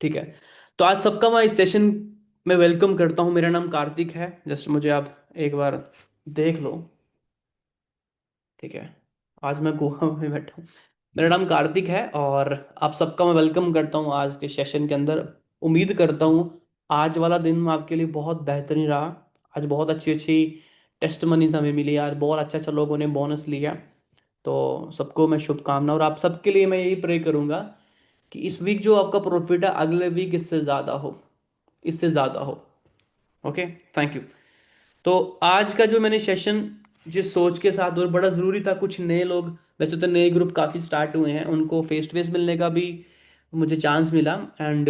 ठीक है। तो आज सबका मैं इस सेशन में वेलकम करता हूँ। मेरा नाम कार्तिक है, जस्ट मुझे आप एक बार देख लो। ठीक है। आज मैं गोवा में बैठा हूँ। मेरा नाम कार्तिक है और आप सबका मैं वेलकम करता हूँ आज के सेशन के अंदर। उम्मीद करता हूँ आज वाला दिन आपके लिए बहुत बेहतरीन रहा। आज बहुत अच्छी अच्छी टेस्ट मनीज हमें मिली, आज बहुत अच्छा अच्छा लोगों ने बोनस लिया। तो सबको मैं शुभकामना, और आप सबके लिए मैं यही प्रे करूंगा कि इस वीक जो आपका प्रॉफिट है अगले वीक इससे ज़्यादा हो, इससे ज़्यादा हो। ओके। Thank you. तो आज का जो मैंने सेशन जिस सोच के साथ, और बड़ा ज़रूरी था, कुछ नए लोग, वैसे तो नए ग्रुप काफ़ी स्टार्ट हुए हैं, उनको फेस टू फेस मिलने का भी मुझे चांस मिला। एंड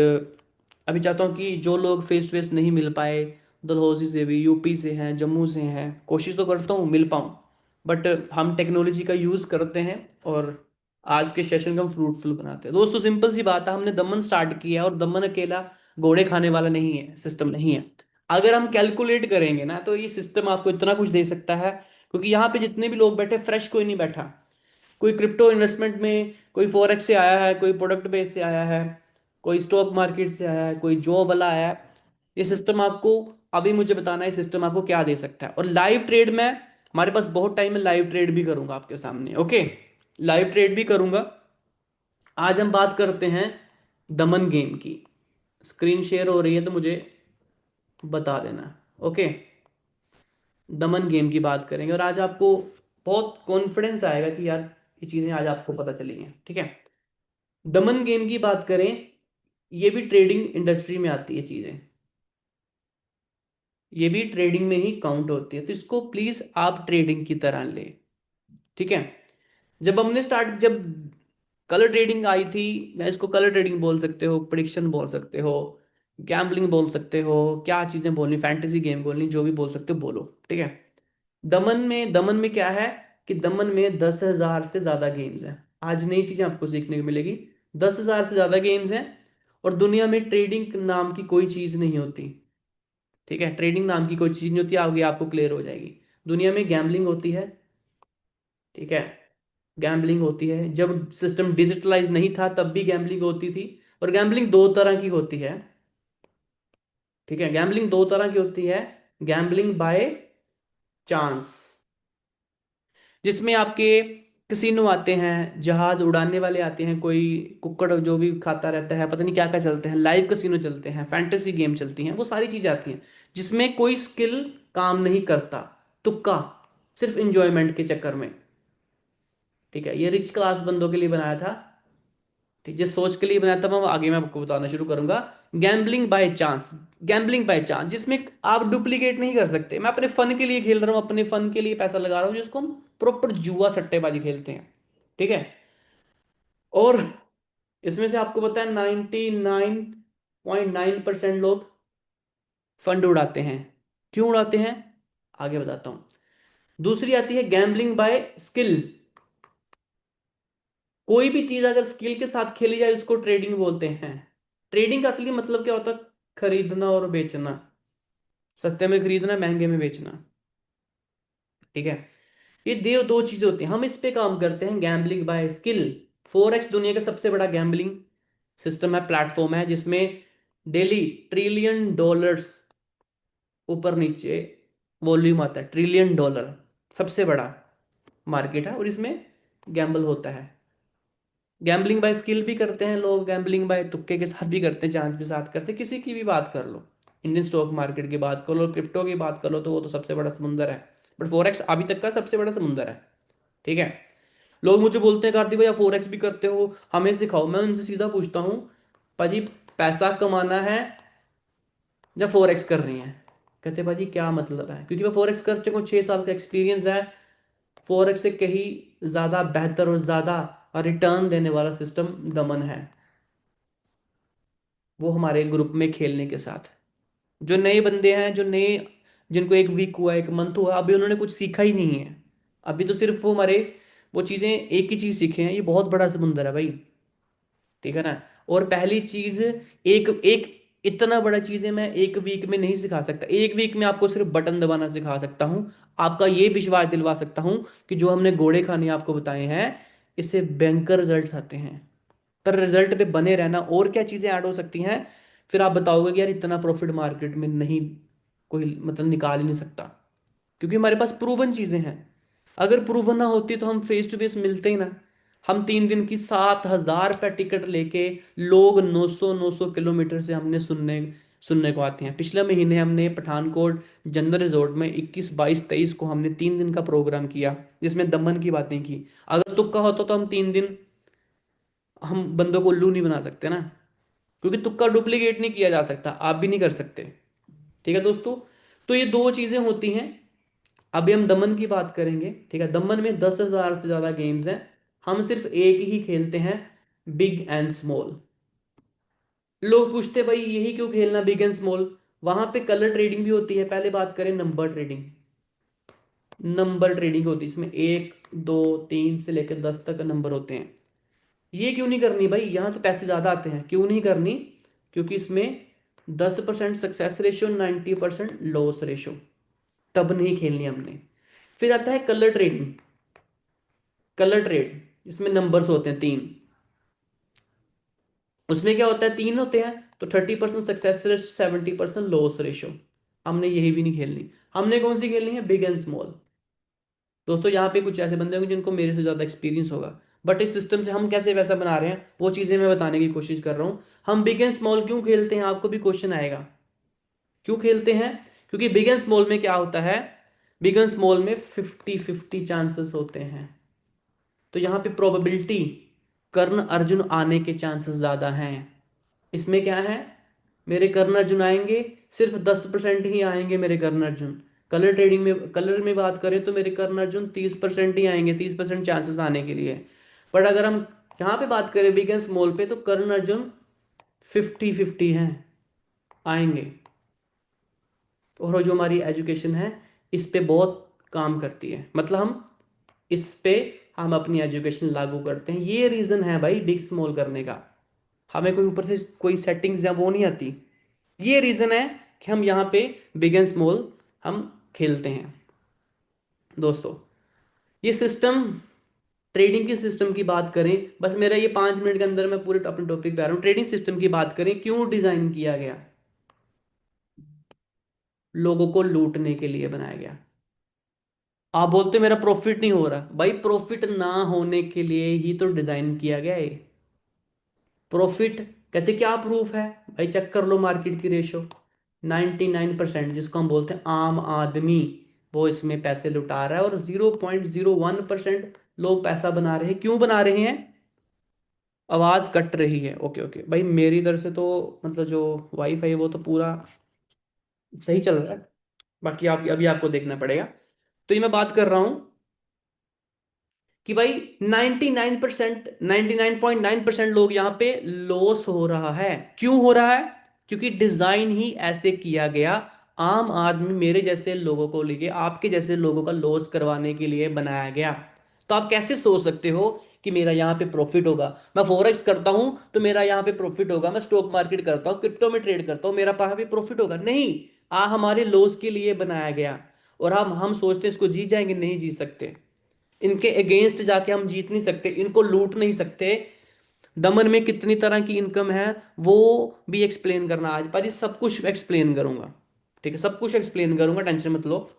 अभी चाहता हूँ कि जो लोग फेस टू फेस नहीं मिल पाए, डलहौजी से भी, यूपी से हैं, जम्मू से हैं, कोशिश तो करता हूँ मिल पाऊँ। बट हम टेक्नोलॉजी का यूज़ करते हैं और आज के सेशन को हम फ्रूटफुल बनाते हैं। दोस्तों सिंपल सी बात है, हमने दमन स्टार्ट किया है और दमन अकेला घोड़े खाने वाला नहीं है, सिस्टम नहीं है। अगर हम कैलकुलेट करेंगे ना तो ये सिस्टम आपको इतना कुछ दे सकता है, क्योंकि यहाँ पे जितने भी लोग बैठे, फ्रेश कोई नहीं बैठा। कोई क्रिप्टो इन्वेस्टमेंट में, कोई फॉरेक्स से आया है, कोई प्रोडक्ट बेस से आया है, कोई स्टॉक मार्केट से आया है, कोई जॉब वाला आया है। ये सिस्टम आपको, अभी मुझे बताना है सिस्टम आपको क्या दे सकता है। और लाइव ट्रेड में हमारे पास बहुत टाइम है, लाइव ट्रेड भी करूंगा आपके सामने। ओके, लाइव ट्रेड भी करूंगा। आज हम बात करते हैं दमन गेम की। स्क्रीन शेयर हो रही है तो मुझे बता देना। ओके, दमन गेम की बात करेंगे और आज आपको बहुत कॉन्फिडेंस आएगा कि यार ये चीज़ें आज आपको पता चली हैं। ठीक है। दमन गेम की बात करें, ये भी ट्रेडिंग इंडस्ट्री में आती है चीज़ें, ये भी ट्रेडिंग में ही काउंट होती है, तो इसको प्लीज़ आप ट्रेडिंग की तरह ले। ठीक है। जब हमने स्टार्ट, जब कलर ट्रेडिंग आई थी, या इसको कलर ट्रेडिंग बोल सकते हो, प्रिडिक्शन बोल सकते हो, गैम्बलिंग बोल सकते हो, क्या चीज़ें बोलनी, फैंटेसी गेम बोलनी, जो भी बोल सकते हो बोलो। ठीक है। दमन में क्या है कि दमन में 10,000 से ज्यादा गेम्स हैं। आज नई चीजें आपको सीखने को मिलेगी। 10,000 से ज्यादा गेम्स हैं। और दुनिया में ट्रेडिंग नाम की कोई चीज नहीं होती। ठीक है, ट्रेडिंग नाम की कोई चीज नहीं होती, आगे आपको क्लियर हो जाएगी। दुनिया में गैम्बलिंग होती है। ठीक है, गैम्बलिंग होती है। जब सिस्टम डिजिटलाइज नहीं था तब भी गैम्बलिंग होती थी। और गैम्बलिंग दो तरह की होती है। ठीक है, गैम्बलिंग दो तरह की होती है। गैम्बलिंग बाय चांस, जिसमें आपके कसिनो आते हैं, जहाज उड़ाने वाले आते हैं, कोई कुक्कड़ जो भी खाता रहता है, पता नहीं क्या क्या चलते हैं, लाइव कसिनो चलते हैं, फैंटेसी गेम चलती हैं, वो सारी चीजें आती हैं जिसमें कोई स्किल काम नहीं करता, तुक्का, सिर्फ इंजॉयमेंट के चक्कर में। ठीक है, ये रिच क्लास बंदों के लिए बनाया था। ठीक, जिस सोच के लिए बनाया था मैं आगे मैं आपको बताना शुरू करूंगा। Gambling by chance, gambling by chance जिसमें आप डुप्लीकेट नहीं कर सकते। मैं अपने फन के लिए खेल रहा हूँ, अपने फन के लिए पैसा लगा रहा हूँ, जिसको हम प्रॉपर जुआ सट्टेबाजी खेलते हैं। ठीक है। और इसमें से आपको पता है 99.9% लोग फंड उड़ाते हैं। क्यों उड़ाते हैं, आगे बताता हूं। दूसरी आती है गैम्बलिंग बाय स्किल। कोई भी चीज अगर स्किल के साथ खेली जाए उसको ट्रेडिंग बोलते हैं। ट्रेडिंग का असली मतलब क्या होता है, खरीदना और बेचना, सस्ते में खरीदना, महंगे में बेचना। ठीक है, ये दो दो चीजें होती हैं, हम इस पे काम करते हैं, गैम्बलिंग बाय स्किल। फोरेक्स दुनिया का सबसे बड़ा गैम्बलिंग सिस्टम है, प्लेटफॉर्म है, जिसमें डेली ट्रिलियन डॉलर्स ऊपर नीचे वॉल्यूम आता है। ट्रिलियन डॉलर सबसे बड़ा मार्केट है और इसमें गैम्बल होता है। गैम्बलिंग बाय स्किल भी करते हैं लोग, गैम्बलिंग बाय तुक्के के साथ भी करते हैं, चांस के साथ करते हैं, किसी की भी बात कर लो, इंडियन स्टॉक मार्केट की बात कर लो, क्रिप्टो की बात कर लो, तो वो तो सबसे बड़ा समुंदर है। बट फोरेक्स अभी तक का सबसे बड़ा समुंदर है। ठीक है। लोग मुझे बोलते हैं कार्तिक भैया फोरेक्स भी करते हो, हमें सिखाओ। मैं उनसे सीधा पूछता हूँ, पाजी पैसा कमाना है या फोरेक्स करनी है? कहते भाजी क्या मतलब है, क्योंकि मैं फोरेक्स कर चुका हूँ, 6 साल का एक्सपीरियंस है। फोरेक्स से कहीं ज्यादा बेहतर और ज्यादा रिटर्न देने वाला सिस्टम दमन है, वो हमारे ग्रुप में खेलने के साथ। जो नए बंदे हैं, जो नए, जिनको एक वीक हुआ, एक मंथ हुआ, अभी उन्होंने कुछ सीखा ही नहीं है। अभी तो सिर्फ वो हमारे, वो चीजें एक ही चीज सीखे हैं, ये बहुत बड़ा समुंदर है भाई। ठीक है ना। और पहली चीज, एक एक इतना बड़ा चीज है, मैं एक वीक में नहीं सिखा सकता। एक वीक में आपको सिर्फ बटन दबाना सिखा सकता हूँ, आपका ये विश्वास दिलवा सकता हूँ कि जो हमने घोड़े खाने आपको बताए हैं, इससे बैंकर रिजल्ट्स आते हैं। पर रिजल्ट पे बने रहना। और क्या चीजें ऐड हो सकती हैं? फिर आप बताओगे कि यार इतना प्रॉफिट मार्केट में नहीं, कोई मतलब निकाल ही नहीं सकता, क्योंकि हमारे पास प्रूवन चीजें हैं। अगर प्रूवन ना होती तो हम फेस टू फेस मिलते ही ना। हम 3 दिन की 7,000 रुपये टिकट लेके, लोग 900 किलोमीटर से हमने सुनने सुनने को आते हैं। पिछले महीने हमने पठानकोट जनरल रिजॉर्ट में 21, 22, 23 को हमने 3 दिन का प्रोग्राम किया, जिसमें दमन की बातें की। अगर तुक्का होता तो हम 3 दिन, हम बंदों को उल्लू नहीं बना सकते ना, क्योंकि तुक्का डुप्लीकेट नहीं किया जा सकता, आप भी नहीं कर सकते। ठीक है दोस्तों, तो ये दो चीजें होती हैं। अभी हम दमन की बात करेंगे। ठीक है, दमन में 10,000 से ज्यादा गेम्स हैं, हम सिर्फ एक ही खेलते हैं, बिग एंड स्मॉल। लोग पूछते भाई यही क्यों खेलना बिग एंड स्मॉल? वहां पे कलर ट्रेडिंग भी होती है। पहले बात करें नंबर ट्रेडिंग। नंबर ट्रेडिंग होती है, इसमें 1, 2, 3 से लेकर 10 तक नंबर होते हैं। ये क्यों नहीं करनी भाई? यहाँ तो पैसे ज्यादा आते हैं, क्यों नहीं करनी? क्योंकि इसमें 10% सक्सेस रेशियो, 90% लॉस रेशियो, तब नहीं खेलनी हमने। फिर आता है कलर ट्रेडिंग। कलर ट्रेड, इसमें नंबर्स होते हैं 3। उसमें क्या होता है, 3 होते हैं, तो 30% सक्सेस रेशियो, 70% लॉस रेशियो। हमने यही भी नहीं खेलनी। हमने कौन सी खेलनी है? Big and small. दोस्तों यहाँ पे कुछ ऐसे बंदे होंगे जिनको मेरे से ज्यादा एक्सपीरियंस होगा, बट इस सिस्टम से हम कैसे वैसा बना रहे हैं वो चीजें मैं बताने की कोशिश कर रहा हूँ। हम बिग एंड स्मॉल क्यों खेलते हैं, आपको भी क्वेश्चन आएगा। क्यों खेलते हैं? क्योंकि बिग एंड स्मॉल में क्या होता है, बिग एंड स्मॉल में 50-50 चांसेस होते हैं। तो यहाँ पे प्रोबेबिलिटी, कर्ण अर्जुन आने के चांसेस ज्यादा हैं। इसमें क्या है, मेरे कर्ण अर्जुन आएंगे, सिर्फ 10% ही आएंगे मेरे कर्ण अर्जुन। कलर ट्रेडिंग में, कलर में बात करें तो मेरे कर्ण अर्जुन 30% ही आएंगे, 30% चांसेस आने के लिए। बट अगर हम यहाँ पे बात करें बिग एंड स्मॉल पे, तो कर्ण अर्जुन 50-50 हैं, आएंगे। और जो हमारी एजुकेशन है, इस पे बहुत काम करती है। मतलब हम इस पे, हम अपनी एजुकेशन लागू करते हैं। ये रीजन है भाई बिग स्मॉल करने का। हमें कोई ऊपर से कोई सेटिंग्स या वो नहीं आती। ये रीजन है कि हम यहाँ पे बिग एंड स्मॉल हम खेलते हैं। दोस्तों ये सिस्टम, ट्रेडिंग के सिस्टम की बात करें, बस मेरा ये 5 मिनट के अंदर मैं पूरे अपने टॉपिक पे आ रहा हूँ। ट्रेडिंग सिस्टम की बात करें, क्यों डिजाइन किया गया? लोगों को लूटने के लिए बनाया गया। आप बोलते मेरा प्रॉफिट नहीं हो रहा, भाई प्रॉफिट ना होने के लिए ही तो डिजाइन किया गया है। प्रॉफिट, कहते क्या प्रूफ है? भाई चेक कर लो मार्केट की रेशो। 99%, जिसको हम बोलते हैं आम आदमी, वो इसमें पैसे लुटा रहा है, और 0.01% लोग पैसा बना रहे हैं। क्यों बना रहे हैं? आवाज कट रही है, ओके ओके भाई, मेरी तरफ से तो मतलब जो वाईफाई है वो तो पूरा सही चल रहा है। बाकी आप अभी आपको देखना पड़ेगा। तो ये मैं बात कर रहा हूं कि भाई 99.9% लोग यहाँ पे लॉस हो रहा है। क्यों हो रहा है? क्योंकि डिजाइन ही ऐसे किया गया, आम आदमी मेरे जैसे लोगों को लेके, आपके जैसे लोगों का लॉस करवाने के लिए बनाया गया। तो आप कैसे सोच सकते हो कि मेरा यहाँ पे प्रॉफिट होगा? मैं फॉरेक्स करता हूं तो मेरा यहाँ पे प्रॉफिट होगा, मैं स्टॉक मार्केट करता हूँ, क्रिप्टो में ट्रेड करता हूँ, मेरा वहां पे प्रॉफिट होगा? नहीं, हमारे लॉस के लिए बनाया गया। और हम सोचते हैं इसको जीत जाएंगे, नहीं जीत सकते। इनके अगेंस्ट जाके हम जीत नहीं सकते, इनको लूट नहीं सकते। दमन में कितनी तरह की इनकम है वो भी एक्सप्लेन करना आज, पर ये सब कुछ एक्सप्लेन करूंगा। ठीक है, सब कुछ एक्सप्लेन करूंगा, टेंशन मत लो।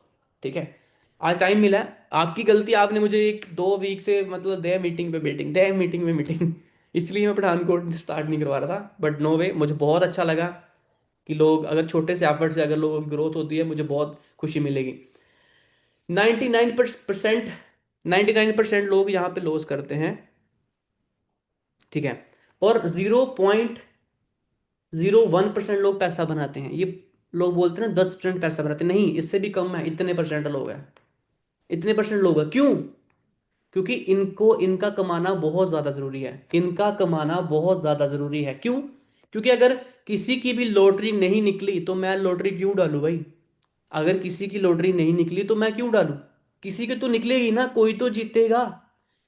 ठीक है, आज टाइम मिला है, आपकी गलती, आपने मुझे 1-2 वीक से मतलब दे मीटिंग पे मीटिंग, दे मीटिंग में मीटिंग इसलिए मैं पठानकोट स्टार्ट नहीं करवा रहा था। बट नो वे, मुझे बहुत अच्छा लगा कि लोग, अगर छोटे से एफर्ट से अगर लोगों की ग्रोथ होती है, मुझे बहुत खुशी मिलेगी। 99%, 99% लोग यहाँ पे लॉस करते हैं। ठीक है, और 0.01% लोग पैसा बनाते हैं। ये लोग बोलते हैं ना 10% पैसा बनाते हैं, नहीं, इससे भी कम है, इतने परसेंट लोग हैं। इतने परसेंट लोग हैं, क्यों? क्योंकि इनको, इनका कमाना बहुत ज्यादा जरूरी है। इनका कमाना बहुत ज्यादा जरूरी है, क्यों? क्योंकि अगर किसी की भी लॉटरी नहीं निकली तो मैं लॉटरी क्यों डालूं भाई? अगर किसी की लॉटरी नहीं निकली तो मैं क्यों डालूं? किसी की तो निकलेगी ना, कोई तो जीतेगा।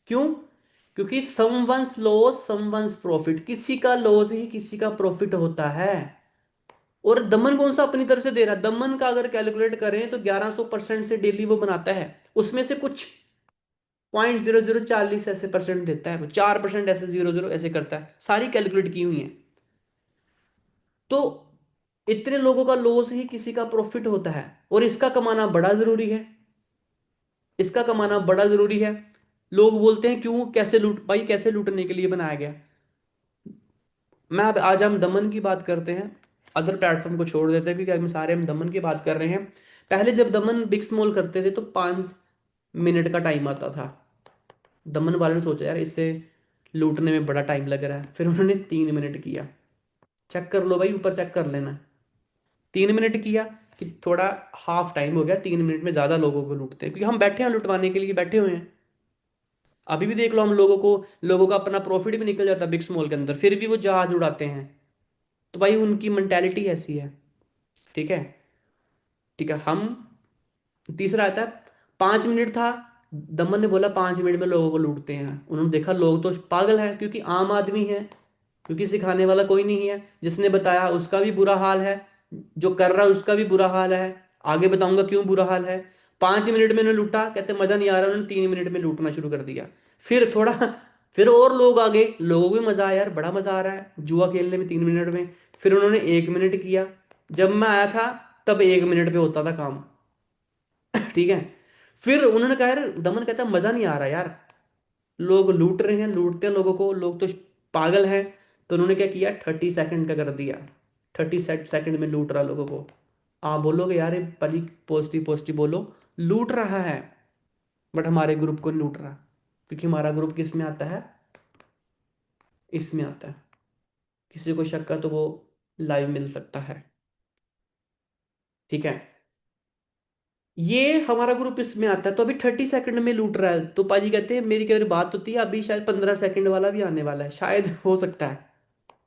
क्यों? क्योंकि समवंस लॉस समवंस प्रॉफिट, किसी का लॉस ही किसी का प्रॉफिट होता है। और दमन कौन सा अपनी तरफ से दे रहा है? दमन का अगर कैलकुलेट करें तो 1100% से डेली वो बनाता है, उसमें से कुछ 0.0040 ऐसे परसेंट देता है वो, 4% ऐसे 00 ऐसे करता है, सारी कैलकुलेट की हुई है। तो इतने लोगों का लॉस ही किसी का प्रॉफिट होता है, और इसका कमाना बड़ा जरूरी है, इसका कमाना बड़ा जरूरी है। लोग बोलते हैं क्यों, कैसे लूट भाई, कैसे लूटने के लिए बनाया गया। मैं अब आज हम दमन की बात करते हैं, अदर प्लेटफॉर्म को छोड़ देते हैं, क्योंकि हम सारे हम दमन की बात कर रहे हैं। पहले जब दमन बिग स्मॉल करते थे तो 5 मिनट का टाइम आता था। दमन वाले ने सोचा यार इससे लूटने में बड़ा टाइम लग रहा है, फिर उन्होंने 3 मिनट किया। चेक कर लो भाई, ऊपर चेक कर लेना। 3 मिनट किया कि थोड़ा हाफ टाइम हो गया, 3 मिनट में ज्यादा लोगों को लूटते हैं, क्योंकि हम बैठे हैं लुटवाने के लिए बैठे हुए हैं। अभी भी देख लो, हम लोगों का अपना प्रॉफिट भी निकल जाता है बिग स्मॉल के अंदर, फिर भी वो जहाज उड़ाते हैं। तो भाई उनकी मेंटेलिटी ऐसी है। ठीक है, ठीक है। हम तीसरा आता है, 5 मिनट था। दमन ने बोला 5 मिनट में लोगों को लूटते हैं। उन्होंने देखा लोग तो पागल हैं, क्योंकि आम आदमी है, क्योंकि सिखाने वाला कोई नहीं है, जिसने बताया उसका भी बुरा हाल है, जो कर रहा है उसका भी बुरा हाल है। आगे बताऊंगा क्यों बुरा हाल है। 5 मिनट में उन्होंने लूटा, कहते मजा नहीं आ रहा, उन्होंने 3 मिनट में लूटना शुरू कर दिया। फिर थोड़ा फिर और लोग आ गए, लोगों को भी मजा आया यार, बड़ा मजा आ रहा है जुआ खेलने में 3 मिनट में। फिर उन्होंने 1 मिनट किया। जब मैं आया था तब 1 मिनट पे होता था काम। ठीक है। फिर उन्होंने कहा यार, दमन कहता मजा नहीं आ रहा यार, लोग लूट रहे हैं, लूटते हैं लोगों को, लोग तो पागल हैं। तो उन्होंने क्या किया, 30 सेकंड का कर दिया। 30 सेकंड में लूट रहा लोगों को। आप बोलोगे यार ये परी, पॉजिटिव पॉजिटिव बोलो, लूट रहा है, बट हमारे ग्रुप को नहीं लूट रहा, क्योंकि हमारा ग्रुप किस में आता है, इसमें आता है। किसी को शक का तो वो लाइव मिल सकता है। ठीक है, ये हमारा ग्रुप इसमें आता है, तो अभी 30 सेकंड में लूट रहा है। तो पाजी कहते हैं मेरी कई बार बात होती है, अभी शायद 15 सेकंड वाला भी आने वाला है, शायद हो सकता है।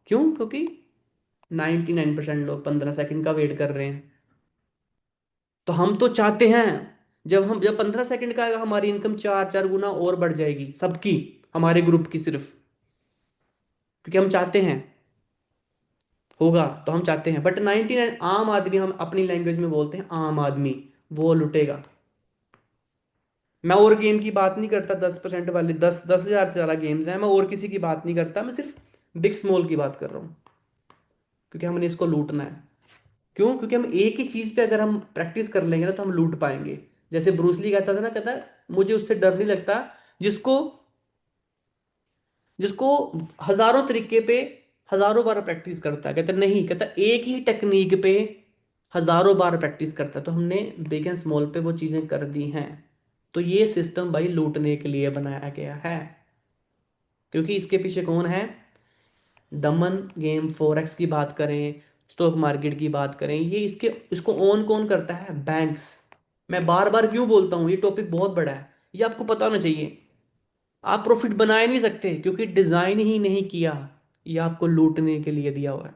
क्यों, क्योंकि 99% लोग 15 सेकंड का वेट कर रहे हैं। तो हम तो चाहते हैं, जब 15 सेकंड का आएगा, हमारी इनकम चार चार गुना और बढ़ जाएगी सबकी, हमारे ग्रुप की सिर्फ, क्योंकि हम चाहते हैं होगा, तो हम चाहते हैं। बट 99 आम आदमी, हम अपनी लैंग्वेज में बोलते हैं आम आदमी, वो लुटेगा। मैं और गेम की बात नहीं करता, 10% वाले, 10,000 से ज्यादा गेम्स हैं, मैं और किसी की बात नहीं करता, मैं सिर्फ बिग स्मॉल की बात कर रहा हूँ, क्योंकि हमने इसको लूटना है। क्यों, क्योंकि हम एक ही चीज पे अगर हम प्रैक्टिस कर लेंगे ना तो हम लूट पाएंगे। जैसे ब्रूसली कहता था ना, कहता मुझे उससे डर नहीं लगता जिसको जिसको हजारों तरीके पे हजारों बार प्रैक्टिस करता है। कहता नहीं, कहता एक ही टेक्निक पे हजारों बार प्रैक्टिस करता है। तो हमने बिग एंड स्मॉल पे वो चीजें कर दी हैं। तो ये सिस्टम भाई लूटने के लिए बनाया गया है, क्योंकि इसके पीछे कौन है, दमन गेम फॉरेक्स की बात करें, स्टॉक मार्केट की बात करें, ये इसको ओन कौन करता है, बैंक्स। मैं बार बार क्यों बोलता हूँ, ये टॉपिक बहुत बड़ा है, ये आपको पता होना चाहिए। आप प्रॉफिट बना ही नहीं सकते, क्योंकि डिजाइन ही नहीं किया, ये आपको लूटने के लिए दिया हुआ है।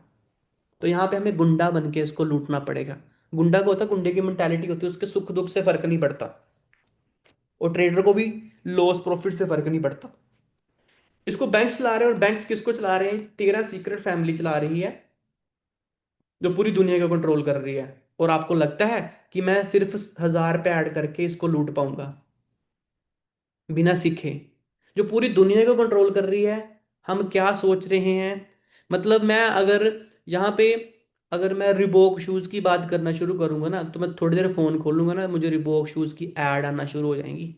तो यहाँ पे हमें गुंडा बन के इसको लूटना पड़ेगा। गुंडा को होता है, गुंडे की मेंटालिटी होती है, उसके सुख दुख से फर्क नहीं पड़ता, और ट्रेडर को भी लॉस प्रॉफिट से फर्क नहीं पड़ता। इसको बैंक्स चला रहे हैं, और बैंक्स किसको चला रहे हैं, 13 सीक्रेट फैमिली चला रही है, जो पूरी दुनिया को कंट्रोल कर रही है। और आपको लगता है कि मैं सिर्फ 1,000 पे ऐड करके इसको लूट पाऊंगा बिना सीखे, जो पूरी दुनिया को कंट्रोल कर रही है। हम क्या सोच रहे हैं, मतलब मैं अगर यहाँ पे, अगर मैं रिबॉक शूज की बात करना शुरू करूंगा ना, तो मैं थोड़ी देर फोन खोलूंगा ना, मुझे रिबॉक शूज की ऐड आना शुरू हो जाएंगी।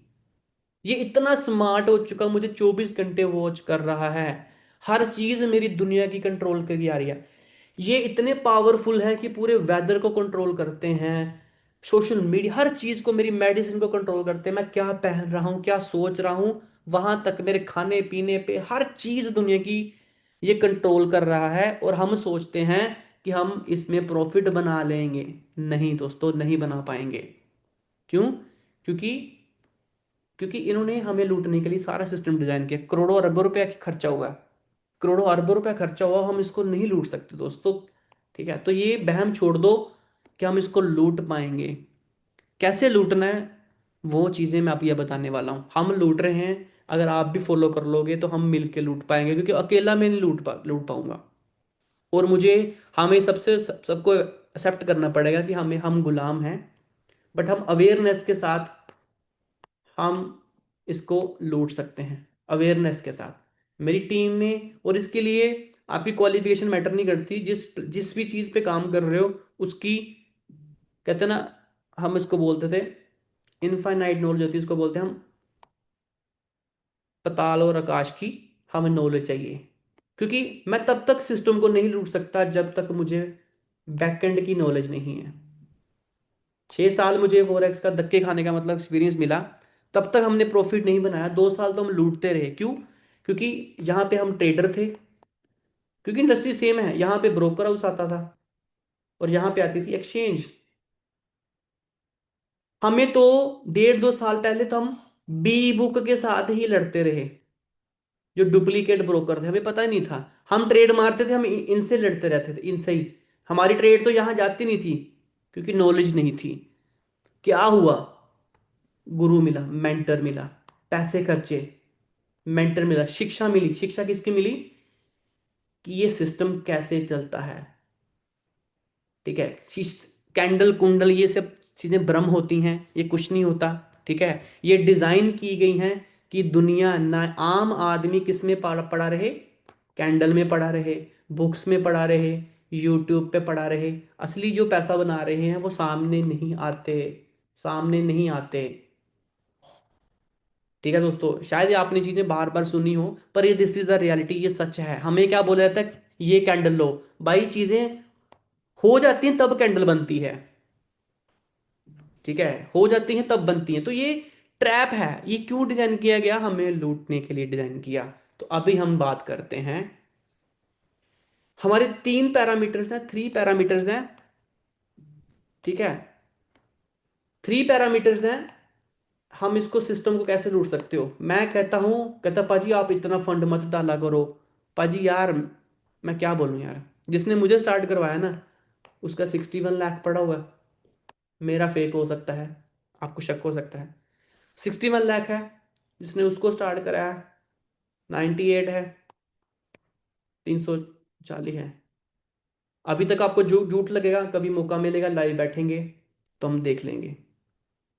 ये इतना स्मार्ट हो चुका, मुझे 24 घंटे वॉच कर रहा है, हर चीज मेरी दुनिया की कंट्रोल करी आ रही है। ये इतने पावरफुल हैं कि पूरे वेदर को कंट्रोल करते हैं, सोशल मीडिया, हर चीज को, मेरी मेडिसिन को कंट्रोल करते हैं, मैं क्या पहन रहा हूँ, क्या सोच रहा हूँ, वहां तक मेरे खाने पीने पे हर चीज दुनिया की ये कंट्रोल कर रहा है। और हम सोचते हैं कि हम इसमें प्रॉफिट बना लेंगे। नहीं दोस्तों, नहीं बना पाएंगे। क्यों, क्योंकि क्योंकि इन्होंने हमें लूटने के लिए सारा सिस्टम डिजाइन किया, करोड़ों अरबों रुपया खर्चा हुआ है, करोड़ों अरबों रुपया खर्चा हुआ, हम इसको नहीं लूट सकते दोस्तों। ठीक है, तो ये बहम छोड़ दो कि हम इसको लूट पाएंगे। कैसे लूटना है, वो चीजें मैं अभी ये बताने वाला हूँ। हम लूट रहे हैं, अगर आप भी फॉलो कर लोगे तो हम मिलके लूट पाएंगे, क्योंकि अकेला मैं नहीं लूट पाऊंगा। और हमें सबको एक्सेप्ट करना पड़ेगा कि हम गुलाम हैं, बट हम अवेयरनेस के साथ हम इसको लूट सकते हैं अवेयरनेस के साथ, मेरी टीम में। और इसके लिए आपकी क्वालिफिकेशन मैटर नहीं करती, जिस जिस भी चीज़ पे काम कर रहे हो उसकी, कहते हैं ना, हम इसको बोलते थे इनफाइनाइट नॉलेज होती है, इसको बोलते हैं हम पताल और आकाश की हमें नॉलेज चाहिए। क्योंकि मैं तब तक सिस्टम को नहीं लूट सकता जब तक मुझे बैकएंड की नॉलेज नहीं है। 6 साल मुझे फॉरेक्स का धक्के खाने का मतलब एक्सपीरियंस मिला, तब तक हमने प्रॉफिट नहीं बनाया। 2 साल तो हम लूटते रहे। क्यों? क्योंकि यहाँ पे हम ट्रेडर थे, क्योंकि इंडस्ट्री सेम है, यहाँ पे ब्रोकर हाउस आता था और यहाँ पे आती थी एक्सचेंज। हमें तो 1.5 2 साल पहले तो हम बी बुक के साथ ही लड़ते रहे, जो डुप्लीकेट ब्रोकर थे, हमें पता ही नहीं था। हम ट्रेड मारते थे, हम इनसे लड़ते रहते थे, इनसे ही। हमारी ट्रेड तो यहाँ जाती नहीं थी क्योंकि नॉलेज नहीं थी। क्या हुआ? गुरु मिला, मेंटर मिला, पैसे खर्चे, मेंटर मिला, शिक्षा मिली। शिक्षा किसकी मिली? कि ये सिस्टम कैसे चलता है। ठीक है, कैंडल कुंडल ये सब चीजें भ्रम होती हैं, ये कुछ नहीं होता। ठीक है, ये डिजाइन की गई हैं कि दुनिया ना, आम आदमी किस में पड़ा रहे? कैंडल में पड़ा रहे, बुक्स में पड़ा रहे, यूट्यूब पे पड़ा रहे। असली जो पैसा बना रहे हैं वो सामने नहीं आते, सामने नहीं आते। ठीक है दोस्तों, शायद ये आपने चीजें बार बार सुनी हो, पर ये दिस इज द रियलिटी, ये सच है। हमें क्या बोला जाता है? ये कैंडल लो। भाई चीजें हो जाती हैं तब कैंडल बनती है। ठीक है, हो जाती हैं तब बनती हैं। तो ये ट्रैप है। ये क्यों डिजाइन किया गया? हमें लूटने के लिए डिजाइन किया। तो अभी हम बात करते हैं, हमारे 3 पैरामीटर्स हैं, 3 पैरामीटर्स हैं। ठीक है, 3 पैरामीटर्स हैं। हम इसको सिस्टम को कैसे लूट सकते हो? मैं कहता हूं, कहता पाजी आप इतना फंड मत डाला करो। पाजी यार, मैं क्या बोलूं यार, जिसने मुझे स्टार्ट करवाया ना, उसका 61 लाख पड़ा हुआ है। मेरा फेक हो सकता है, आपको शक हो सकता है। 61 लाख है, जिसने उसको स्टार्ट कराया 98 है, 340 है। अभी तक आपको झूठ झूठ लगेगा, कभी मौका मिलेगा लाइव बैठेंगे तो हम देख लेंगे।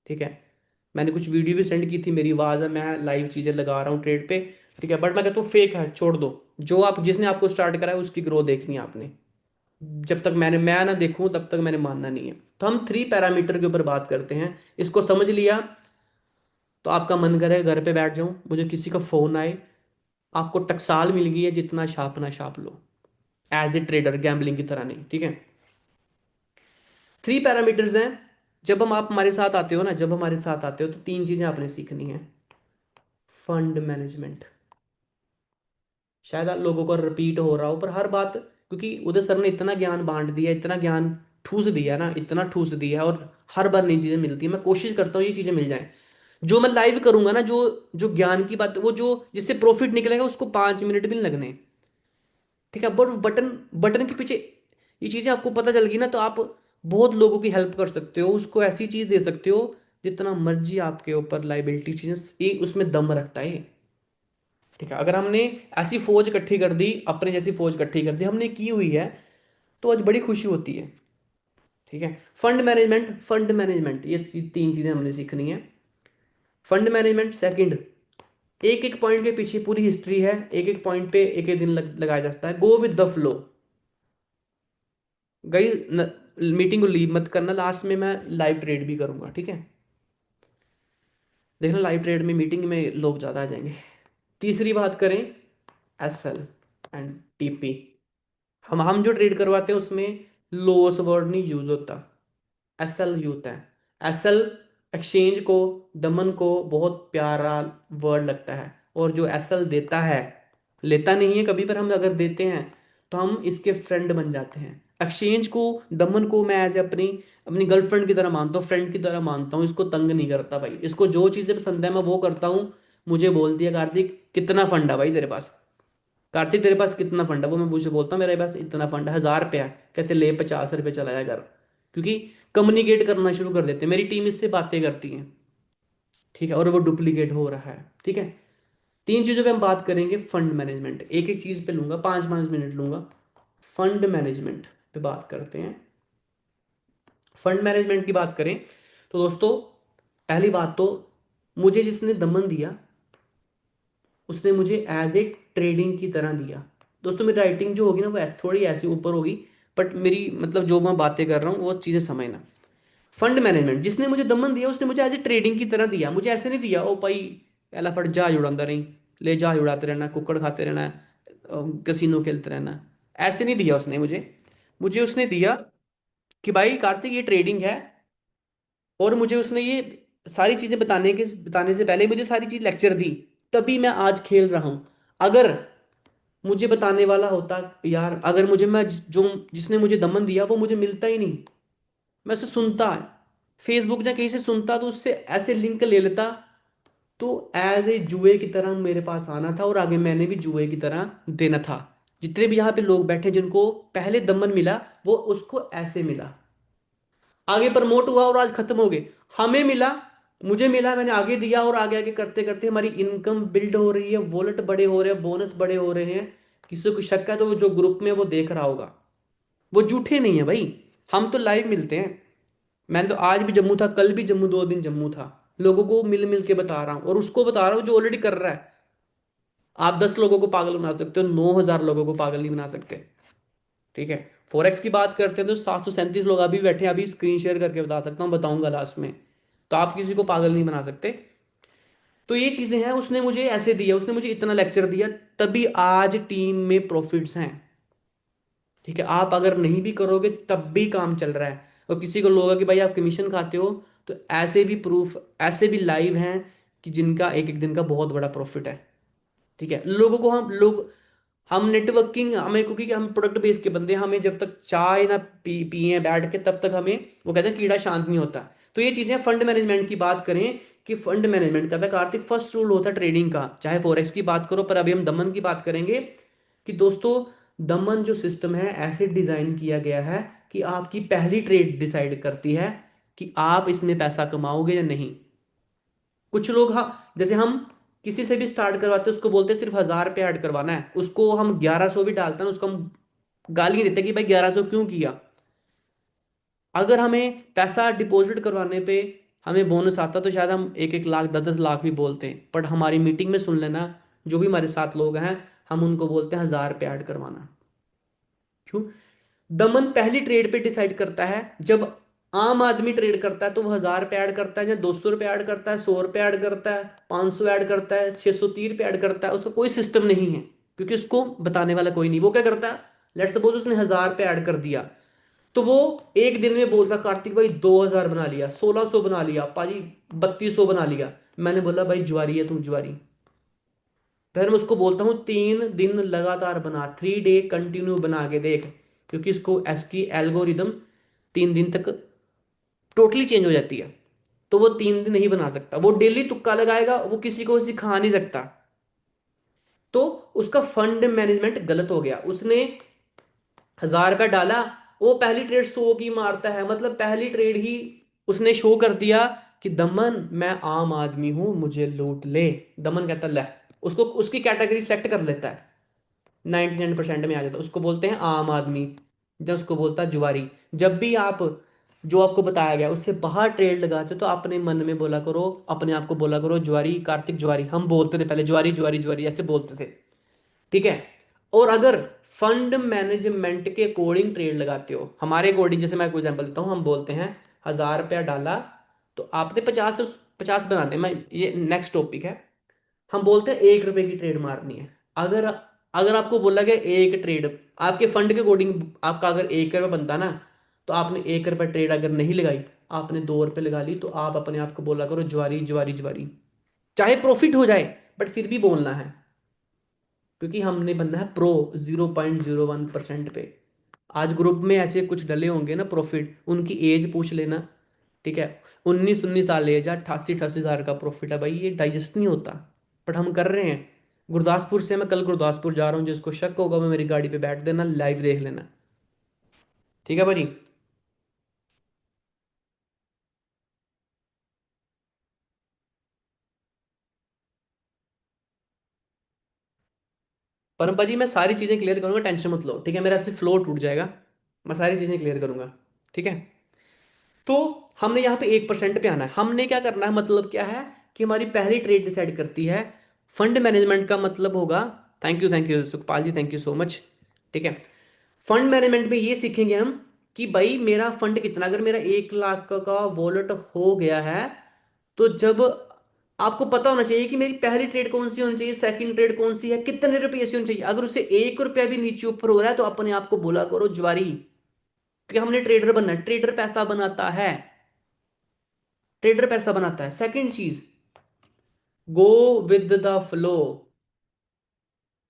ठीक है, मैंने कुछ वीडियो भी सेंड की थी, मेरी आवाज़ है, मैं लाइव चीज़ें लगा रहा हूँ ट्रेड पे। ठीक है, बट मैं कहता हूँ फेक है, छोड़ दो। जो आप, जिसने आपको स्टार्ट करा है उसकी ग्रोथ देखनी है आपने। जब तक मैं ना देखूं तब तक मैंने मानना नहीं है। तो हम 3 पैरामीटर के ऊपर बात करते हैं। इसको समझ लिया तो आपका मन करे घर पे बैठ जाऊं, मुझे किसी का फोन आए, आपको टकसाल मिल गई है, जितना छापना छाप लो, एज ए ट्रेडर, गैम्बलिंग की तरह नहीं। ठीक है, 3 पैरामीटर्स हैं। जब हम, आप हमारे साथ आते हो ना, जब हमारे साथ आते हो तो 3 चीजें आपने सीखनी है। फंड मैनेजमेंट, शायद आप लोगों को रिपीट हो रहा हो, पर हर बात, क्योंकि उदय सर ने इतना ज्ञान बांट दिया, इतना ज्ञान ठूस दिया ना, इतना ठूस दिया है, और हर बार नई चीजें मिलती है। मैं कोशिश करता हूँ ये चीजें मिल जाएं। जो मैं लाइव करूंगा ना, जो जो ज्ञान की बात, वो जो जिससे प्रॉफिट निकलेगा उसको 5 मिनट भी नहीं लगने। ठीक है, बट बटन बटन के पीछे ये चीजें आपको पता चल गई ना, तो आप बहुत लोगों की हेल्प कर सकते हो, उसको ऐसी चीज दे सकते हो जितना मर्जी आपके ऊपर लाइबिलिटी चीजें, ये उसमें दम रखता है। ठीक है, अगर हमने ऐसी फौज इकट्ठी कर दी, अपने जैसी फौज इकट्ठी कर दी, हमने की हुई है, तो आज बड़ी खुशी होती है। ठीक है, फंड मैनेजमेंट ये 3 चीजें हमने सीखनी है। फंड मैनेजमेंट सेकंड, एक एक पॉइंट के पीछे पूरी हिस्ट्री है, एक एक पॉइंट पे एक एक दिन लगाया जाता है। Go with the flow. गई मीटिंग को लीव मत करना, लास्ट में मैं लाइव ट्रेड भी करूंगा। ठीक है, देखना लाइव ट्रेड में मीटिंग में लोग ज्यादा आ जाएंगे। तीसरी बात करें, एसएल एंड टीपी। हम जो ट्रेड करवाते हैं उसमें लोअर्स वर्ड नहीं यूज होता, एसएल यूज है। एसएल एक्सचेंज को, दमन को बहुत प्यारा वर्ड लगता है, और जो एसएल देता है, लेता नहीं है कभी, पर हम अगर देते हैं तो हम इसके फ्रेंड बन जाते हैं। एक्सचेंज को, दमन को मैं एज अपनी अपनी गर्लफ्रेंड की तरह मानता हूँ, फ्रेंड की तरह मानता हूँ। इसको तंग नहीं करता भाई, इसको जो चीज़ें पसंद है मैं वो करता हूँ। मुझे बोल दिया कार्तिक कितना फंड है भाई तेरे पास, कार्तिक तेरे पास कितना फंड है, वो मैं मुझे बोलता हूँ मेरे पास इतना फंड है, 1000 रुपया है। कहते ले 50 रुपये चला जाए घर। क्योंकि कम्युनिकेट करना शुरू कर देते हैं, मेरी टीम इससे बातें करती है। ठीक है, और वो डुप्लीकेट हो रहा है। ठीक है, 3 चीज़ों पे हम बात करेंगे। फंड मैनेजमेंट, एक एक चीज़ पे लूंगा, 5 5 मिनट लूंगा। फंड मैनेजमेंट पे बात करते हैं। फंड मैनेजमेंट की बात करें तो दोस्तों, पहली बात तो मुझे जिसने दमन दिया उसने मुझे एज ए ट्रेडिंग की तरह दिया। दोस्तों मेरी राइटिंग जो होगी ना वो थोड़ी ऐसी ऊपर होगी, बट मेरी मतलब जो मैं बातें कर रहा हूँ वो चीज़ें समझना। फंड मैनेजमेंट जिसने मुझे दमन दिया उसने मुझे एज ए ट्रेडिंग की तरह दिया। मुझे ऐसे नहीं दिया ओ भाई एला फट जहाज उड़ाता रही, ले जहाज उड़ाते रहना, कुक्कड़ खाते रहना, कसिनो खेलते रहना। ऐसे नहीं दिया उसने मुझे। मुझे उसने दिया कि भाई कार्तिक ये ट्रेडिंग है। और मुझे उसने ये सारी चीजें बताने से पहले मुझे सारी चीज लेक्चर दी, तभी मैं आज खेल रहा हूं। अगर मुझे बताने वाला होता यार, अगर मुझे मैं जो जिसने मुझे दमन दिया वो मुझे मिलता ही नहीं, मैं उसे सुनता फेसबुक या कहीं से सुनता तो उससे ऐसे लिंक ले लेता, तो एज ए जुए की तरह मेरे पास आना था और आगे मैंने भी जुए की तरह देना था। जितने भी यहाँ पे लोग बैठे जिनको पहले दमन मिला वो उसको ऐसे मिला, आगे प्रमोट हुआ और आज खत्म हो गए। हमें मिला, मुझे मिला, मैंने आगे दिया और आगे आगे करते करते हमारी इनकम बिल्ड हो रही है, वॉलेट बड़े हो रहे हैं, बोनस बड़े हो रहे हैं। किसी को शक है तो वो जो ग्रुप में है, वो देख रहा होगा। वो झूठे नहीं है भाई, हम तो लाइव मिलते हैं। मैंने तो आज भी जम्मू था, कल भी जम्मू, 2 दिन जम्मू था। लोगों को मिल मिल के बता रहा हूँ और उसको बता रहा हूँ जो ऑलरेडी कर रहा है। आप 10 लोगों को पागल बना सकते हो, 9,000 लोगों को पागल नहीं बना सकते। ठीक है। फॉरेक्स की बात करते हैं तो 737 लोग अभी बैठे हैं, अभी स्क्रीन शेयर करके बता सकता हूँ, बताऊंगा लास्ट में। तो आप किसी को पागल नहीं बना सकते। तो ये चीजें हैं, उसने मुझे ऐसे दिया, उसने मुझे इतना लेक्चर दिया, तभी आज टीम में प्रॉफिट्स हैं। ठीक है। आप अगर नहीं भी करोगे तब भी काम चल रहा है। और किसी को लोगा कि भाई आप कमीशन खाते हो, तो ऐसे भी प्रूफ, ऐसे भी लाइव हैं कि जिनका एक एक दिन का बहुत बड़ा प्रॉफिट है। ठीक है। लोगों को हम नेटवर्किंग हमें, क्योंकि हम प्रोडक्ट बेस के बंदे हैं, हमें जब तक चाय ना पिए बैठ के तब तक हमें, वो कहते हैं कीड़ा शांत नहीं होता। तो ये चीजें फंड मैनेजमेंट की बात करें कि फंड मैनेजमेंट का था कार्तिक फर्स्ट रूल होता है ट्रेडिंग का, चाहे फॉरेक्स की बात करो, पर अभी हम दमन की बात करेंगे। कि दोस्तों दमन जो सिस्टम है ऐसे डिजाइन किया गया है कि आपकी पहली ट्रेड डिसाइड करती है कि आप इसमें पैसा कमाओगे या नहीं। कुछ लोग, हाँ, जैसे हम किसी से भी स्टार्ट करवाते हैं उसको बोलते हैं सिर्फ 1,000 रुपये ऐड करवाना है, उसको हम 1,100 भी डालते हैं, उसको हम गाली देते हैं कि भाई 1,100 क्यों किया। अगर हमें पैसा डिपॉजिट करवाने पे हमें बोनस आता तो शायद हम 1-1 लाख 10-10 लाख भी बोलते हैं, बट हमारी मीटिंग में सुन लेना, जो भी हमारे साथ लोग हैं, हम उनको बोलते हैं 1,000 रुपये ऐड करवाना। क्यों? दमन पहली ट्रेड पे डिसाइड करता है। जब आम आदमी ट्रेड करता है तो वो 1,000 रुपये ऐड करता है या 200 रुपये ऐड करता है, 100 रुपये ऐड करता है, 500 ऐड करता है, 630 रुपये ऐड करता है, उसका कोई सिस्टम नहीं है, क्योंकि उसको बताने वाला कोई नहीं। वो क्या करता है, लेट सपोज उसने 1,000 रुपये ऐड कर दिया, तो वो एक दिन में बोलता कार्तिक भाई 2,000 बना लिया, 1,600 बना लिया पाजी, 3,200 बना लिया। मैंने बोला भाई जुआरी है, तुम जुआरी। फिर मैं उसको बोलता हूँ 3 दिन लगातार बना, 3 डे कंटिन्यू बना के देख, क्योंकि इसको इसकी एल्गोरिदम 3 दिन तक टोटली चेंज हो जाती है। तो वो 3 दिन नहीं बना सकता, वो डेली तुक्का लगाएगा, वो किसी को सिखा नहीं सकता। तो उसका फंड मैनेजमेंट गलत हो गया। उसने 1,000 रुपया डाला, वो पहली ट्रेड 100 की मारता है, मतलब पहली ट्रेड ही उसने शो कर दिया कि दमन मैं आम आदमी हूं, मुझे लूट ले। दमन कहता ले, उसको उसकी कैटेगरी सेलेक्ट कर लेता है, 99% में आ जाता है, उसको बोलते हैं आम आदमी, जब उसको बोलता है जुआरी। जब भी आप जो आपको बताया गया उससे बाहर ट्रेड लगाते हो तो अपने मन में बोला करो, अपने आप को बोला करो जुआरी, कार्तिक जुआरी। हम बोलते थे पहले जुआरी जुआरी जुआरी ऐसे बोलते थे। ठीक है। और अगर फंड मैनेजमेंट के अकॉर्डिंग ट्रेड लगाते हो, हमारे अकॉर्डिंग, जैसे मैं कोई एग्जांपल देता हूँ, हम बोलते हैं 1,000 रुपया डाला तो आपने 50 बनाने, मैं ये नेक्स्ट टॉपिक है। हम बोलते हैं 1 रुपए की ट्रेड मारनी है। अगर अगर आपको बोला गया एक ट्रेड, आपके फंड के अकॉर्डिंग आपका अगर 1 रुपया बनता ना, तो आपने 1 रुपया ट्रेड अगर नहीं लगाई, आपने 2 रुपये लगा ली, तो आप अपने आप को बोला करो ज्वारी ज्वारी ज्वारी। चाहे प्रॉफिट हो जाए बट फिर भी बोलना है, क्योंकि हमने बनना है प्रो 0.01% पे। आज ग्रुप में ऐसे कुछ डले होंगे ना प्रॉफिट, उनकी एज पूछ लेना। ठीक है। 19-19 साल एज है, 88-88 हज़ार का प्रॉफिट है भाई, ये डाइजेस्ट नहीं होता, बट हम कर रहे हैं। गुरदासपुर से मैं कल गुरदासपुर जा रहा हूँ, जिसको शक होगा मैं मेरी गाड़ी पे बैठ देना, लाइव देख लेना। ठीक है भाजी। पर भाजी मैं सारी चीज़ें क्लियर करूंगा, टेंशन मत लो। ठीक है। मेरा सिर्फ फ्लो टूट जाएगा, मैं सारी चीज़ें क्लियर करूंगा। ठीक है। तो हमने यहाँ पे 1% पे आना है। हमने क्या करना है, मतलब क्या है, कि हमारी पहली ट्रेड डिसाइड करती है। फंड मैनेजमेंट का मतलब होगा, thank you Sukhpal ji, thank you so much. ठीक है, फंड मैनेजमेंट में ये सीखेंगे हम कि भाई मेरा फंड कितना, अगर मेरा 1 लाख का वॉलेट हो गया है, तो जब आपको पता होना चाहिए कि मेरी पहली ट्रेड कौन सी होनी चाहिए, सेकंड ट्रेड कौन सी है, कितने रुपए से होनी चाहिए। अगर उसे 1 रुपया भी नीचे ऊपर हो रहा है तो अपने आप को बोला करो ज्वारी, क्योंकि हमने ट्रेडर बनना है। ट्रेडर पैसा बनाता है, ट्रेडर पैसा बनाता है। सेकंड चीज, गो विद द फ्लो।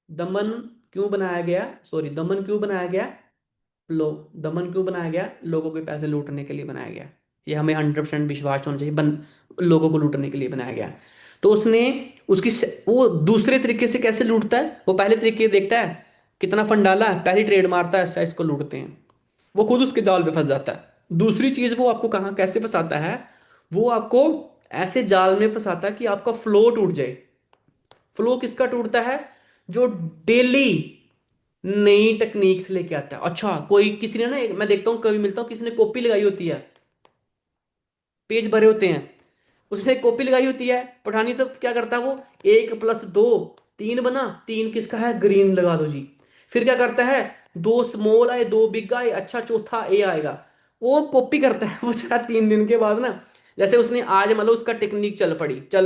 दमन क्यों बनाया गया, सॉरी, दमन क्यों बनाया गया, लो, दमन क्यों बनाया गया, लोगों के पैसे लूटने के लिए बनाया गया। ये हमें 100% विश्वास होना चाहिए, लोगों को लूटने के लिए बनाया गया। तो उसने वो दूसरे तरीके से कैसे लूटता है, वो पहले तरीके देखता है, कितना फंड डाला है, पहली ट्रेड मारता है, अच्छा इसको लूटते हैं। वो खुद उसके जाल पे फंस जाता है। दूसरी चीज वो आपको कहाँ कैसे फंसाता है, वो आपको ऐसे जाल में फंसाता है कि आपका फ्लो टूट जाए। फ्लो किसका टूटता है, जो डेली नई टेक्निक्स लेके आता है। अच्छा, कोई किसी ने ना मैं देखता हूँ कभी मिलता हूँ, किसी ने कॉपी लगाई होती है, पेज भरे होते हैं, उसने कॉपी लगाई होती है। पठानी सब क्या करता है वो, 1+2 3 बना, 3 किसका है, ग्रीन लगा दो जी। फिर क्या करता है, 2 स्मॉल आए 2 बिग आए, अच्छा चौथा ए आएगा। वो कॉपी करता है वो चाहे 3 दिन के बाद ना, जैसे उसने आज मतलब उसका टेक्निक चल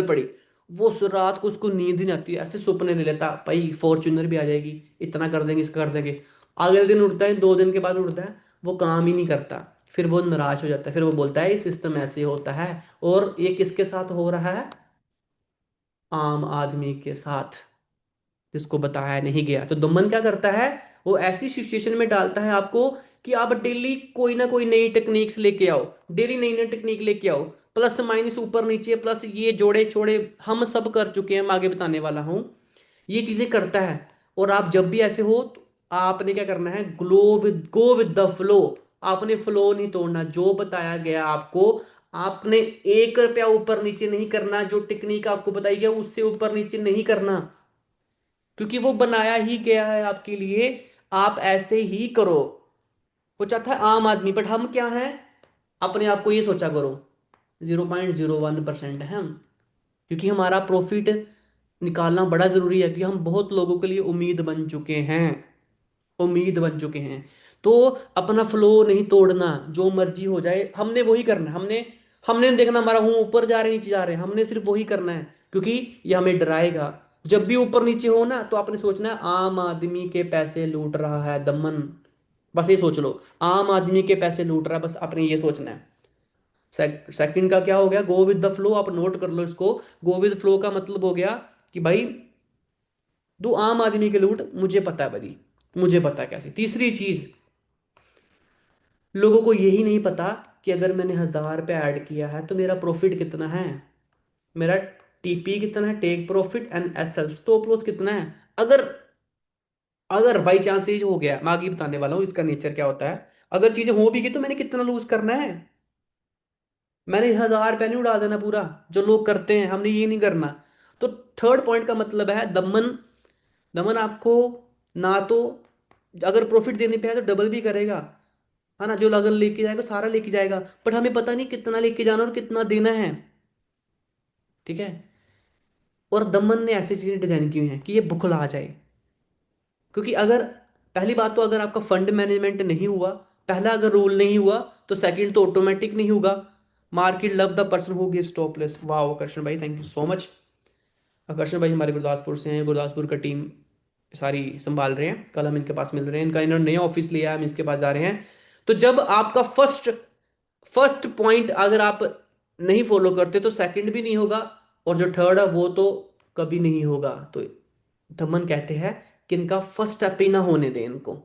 पड़ी, वो रात को उसको नींद ही नहीं आती, ऐसे सपने ले लेता भाई फॉर्च्यूनर भी आ जाएगी, इतना कर देंगे, इसका कर देंगे। अगले दिन उठता है, 2 दिन के बाद उठता है, वो काम ही नहीं करता। फिर वो नाराज हो जाता है, फिर वो बोलता है ये सिस्टम ऐसे होता है। और ये किसके साथ हो रहा है, आम आदमी के साथ, जिसको बताया नहीं गया। तो दमन क्या करता है, वो ऐसी सिचुएशन में डालता है आपको कि आप डेली कोई ना कोई नई टेक्निक्स लेके आओ, डेली नई नई टेक्निक लेके आओ, प्लस माइनस ऊपर नीचे, प्लस ये जोड़े छोड़े, हम सब कर चुके हैं, मैं आगे बताने वाला हूँ। ये चीजें करता है। और आप जब भी ऐसे हो तो आपने क्या करना है, गो विद द फ्लो। आपने फ्लो नहीं तोड़ना, जो बताया गया आपको, आपने 1 रुपया ऊपर नीचे नहीं करना, जो टेक्निक आपको बताई गया उससे ऊपर नीचे नहीं करना, क्योंकि वो बनाया ही गया है आपके लिए। आप ऐसे ही करो। वो चाहता है आम आदमी, बट हम क्या हैं, अपने आप को ये सोचा करो 0.01% है हम, क्योंकि हमारा प्रॉफिट निकालना बड़ा जरूरी है, क्योंकि हम बहुत लोगों के लिए उम्मीद बन चुके हैं, उम्मीद बन चुके हैं। तो अपना फ्लो नहीं तोड़ना, जो मर्जी हो जाए हमने वही करना है। हमने नहीं देखना हमारा हूं ऊपर जा रहे नीचे जा रहे हैं, हमने सिर्फ वही करना है, क्योंकि ये हमें डराएगा। जब भी ऊपर नीचे हो ना, तो आपने सोचना है आम आदमी के पैसे लूट रहा है दमन, बस ये सोच लो, आम आदमी के पैसे लूट रहा है, बस आपने ये सोचना है। सेकंड का क्या हो गया, गो विद द फ्लो, आप नोट कर लो इसको। गो विद फ्लो का मतलब हो गया कि भाई तू आम आदमी के लूट, मुझे पता है भाई, मुझे पता है कैसे। तीसरी चीज, लोगों को यही नहीं पता कि अगर मैंने 1,000 रुपये ऐड किया है तो मेरा प्रॉफिट कितना है, मेरा टीपी कितना है, take profit, and SL stop loss कितना है। अगर अगर बाई चांस ये हो गया, मैं आगे बताने वाला हूँ इसका नेचर क्या होता है, अगर चीजें हो भी गई तो मैंने कितना लूज करना है। मैंने 1,000 रुपया नहीं उड़ा देना पूरा, जो लोग करते हैं, हमने ये नहीं करना। तो थर्ड पॉइंट का मतलब है दमन, दमन आपको ना तो अगर प्रॉफिट देने पे है तो डबल भी करेगा, है ना, जो अगर लेके जाएगा सारा लेके जाएगा, बट हमें पता नहीं कितना लेके जाना और कितना देना है। ठीक है, और दमन ने ऐसी चीजें डिजाइन की हुई हैं कि ये बुखला जाए। क्योंकि अगर पहली बात तो अगर आपका फंड मैनेजमेंट नहीं हुआ, पहला अगर रूल नहीं हुआ, तो सेकंड तो ऑटोमेटिक नहीं होगा। Market love the person who give stop loss. वाह आकर्षण भाई, थैंक यू सो मच। आकर्षण भाई हमारे गुरदासपुर से हैं, गुरदासपुर का टीम सारी संभाल रहे हैं, कल हम इनके पास मिल रहे हैं, इनका इन्होंने नया ऑफिस लिया है, हम इसके पास जा रहे हैं। तो जब आपका फर्स्ट फर्स्ट पॉइंट अगर आप नहीं फॉलो करते तो सेकंड भी नहीं होगा, और जो थर्ड है वो तो कभी नहीं होगा। तो धमन कहते हैं कि इनका फर्स्ट स्टेप ही ना होने दें इनको।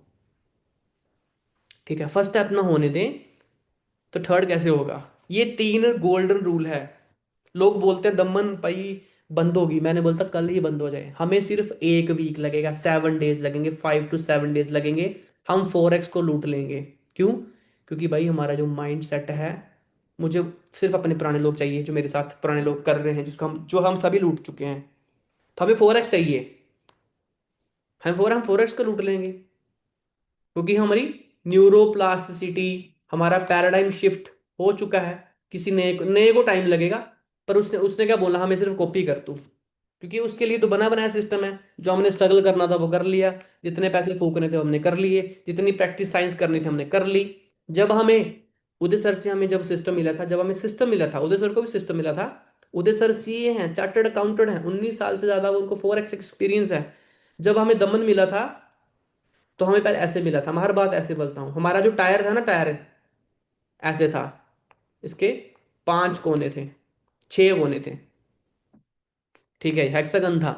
ठीक है, फर्स्ट स्टेप ना होने दें, तो थर्ड कैसे होगा। ये 3 गोल्डन रूल है। लोग बोलते हैं दमन भाई बंद होगी, मैंने बोलता कल ही बंद हो जाए, हमें सिर्फ 1 वीक लगेगा, 7 डेज लगेंगे, 5 to 7 डेज लगेंगे, हम फॉरेक्स को लूट लेंगे। क्यों, क्योंकि भाई हमारा जो माइंड सेट है, मुझे सिर्फ अपने पुराने लोग चाहिए, जो मेरे साथ पुराने लोग कर रहे हैं, जिसको हम जो हम सभी लूट चुके हैं। तो हमें फॉरेक्स चाहिए, हम फॉरेक्स को लूट लेंगे, क्योंकि हमारी न्यूरोप्लास्टिसिटी, हमारा पैराडाइम शिफ्ट हो चुका है। किसी नए नए को टाइम लगेगा, पर उसने उसने क्या बोला, हमें सिर्फ कॉपी कर तू, क्योंकि उसके लिए तो बना बनाया सिस्टम है। जो हमने स्ट्रगल करना था वो कर लिया, जितने पैसे फूकने थे हमने कर लिए, जितनी प्रैक्टिस साइंस करनी थी हमने कर ली। जब हमें उदय सर से हमें जब सिस्टम मिला था, जब हमें सिस्टम मिला था, उदय सर को भी सिस्टम मिला था। उदय सर सीए हैं, चार्टर्ड अकाउंटेंट हैं, 19 साल से ज्यादा उनको 4x एक्सपीरियंस है। जब हमें दमन मिला था तो हमें पहले ऐसे मिला था। मैं हर बात ऐसे बोलता हूँ। हमारा जो टायर था ना, टायर ऐसे था, इसके 5 कोने थे, 6 कोने थे, ठीक है, हेक्सागन था।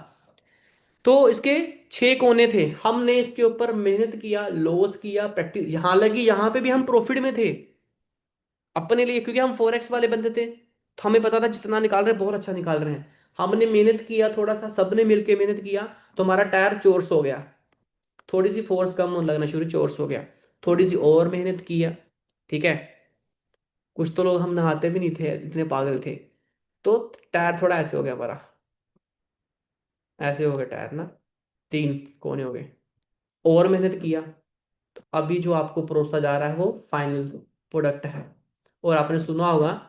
तो इसके 6 कोने थे। हमने इसके ऊपर मेहनत किया, लॉस किया, प्रैक्टिस, यहाँ लगी, यहाँ पे भी हम प्रॉफिट में थे अपने लिए, क्योंकि हम 4x वाले बंदे थे। तो हमें पता था जितना निकाल रहे हैं बहुत अच्छा निकाल रहे हैं। हमने मेहनत किया, थोड़ा सा सबने मिलके मेहनत किया, तो हमारा टायर चोरस हो गया। थोड़ी सी फोर्स कम होने लगना शुरू, चोरस हो गया। थोड़ी सी और मेहनत किया, ठीक है। कुछ तो लोग हम नहाते भी नहीं थे, इतने पागल थे। तो टायर थोड़ा ऐसे हो गया हमारा, ऐसे हो गया टायर ना, 3 कोने हो गए। और मेहनत किया, तो अभी जो आपको परोसा जा रहा है वो फाइनल प्रोडक्ट है। और आपने सुना होगा,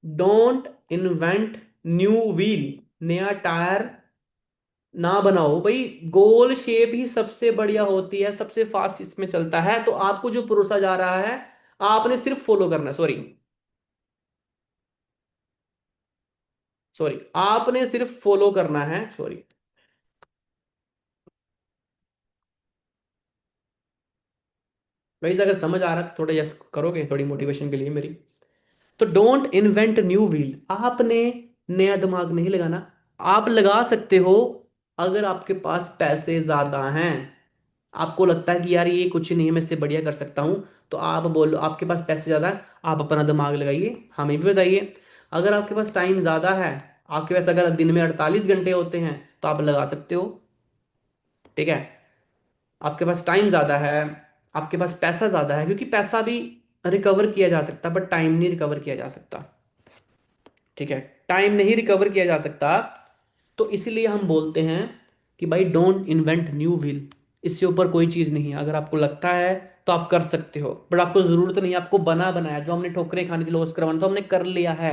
डोंट इन्वेंट न्यू व्हील, नया टायर ना बनाओ भाई। गोल शेप ही सबसे बढ़िया होती है, सबसे फास्ट इसमें चलता है। तो आपको जो परोसा जा रहा है, आपने सिर्फ फॉलो करना है। सॉरी, सॉरी, आपने सिर्फ फॉलो करना है, सॉरी। भाई अगर समझ आ रहा है तो थोड़ा यस करोगे, थोड़ी मोटिवेशन के लिए मेरी। तो डोंट इन्वेंट न्यू व्हील, आपने नया दिमाग नहीं लगाना। आप लगा सकते हो अगर आपके पास पैसे ज्यादा हैं। आपको लगता है कि यार ये कुछ नहीं है, मैं इससे बढ़िया कर सकता हूं, तो आप बोलो, आपके पास पैसे ज्यादा है, आप अपना दिमाग लगाइए, हमें भी बताइए। अगर आपके पास टाइम ज्यादा है, आपके पास अगर दिन में 48 घंटे होते हैं, तो आप लगा सकते हो, ठीक है। आपके पास टाइम ज्यादा है, आपके पास पैसा ज्यादा है, क्योंकि पैसा भी रिकवर किया जा सकता, बट टाइम नहीं रिकवर किया जा सकता, ठीक है। टाइम नहीं रिकवर किया जा सकता। तो इसलिए हम बोलते हैं कि भाई डोंट इन्वेंट न्यू व्हील। इससे ऊपर कोई चीज नहीं है। अगर आपको लगता है तो आप कर सकते हो, बट आपको जरूरत नहीं है। आपको बना बनाया, जो हमने ठोकरें खानी थी, लॉस करवाना, तो हमने कर लिया है।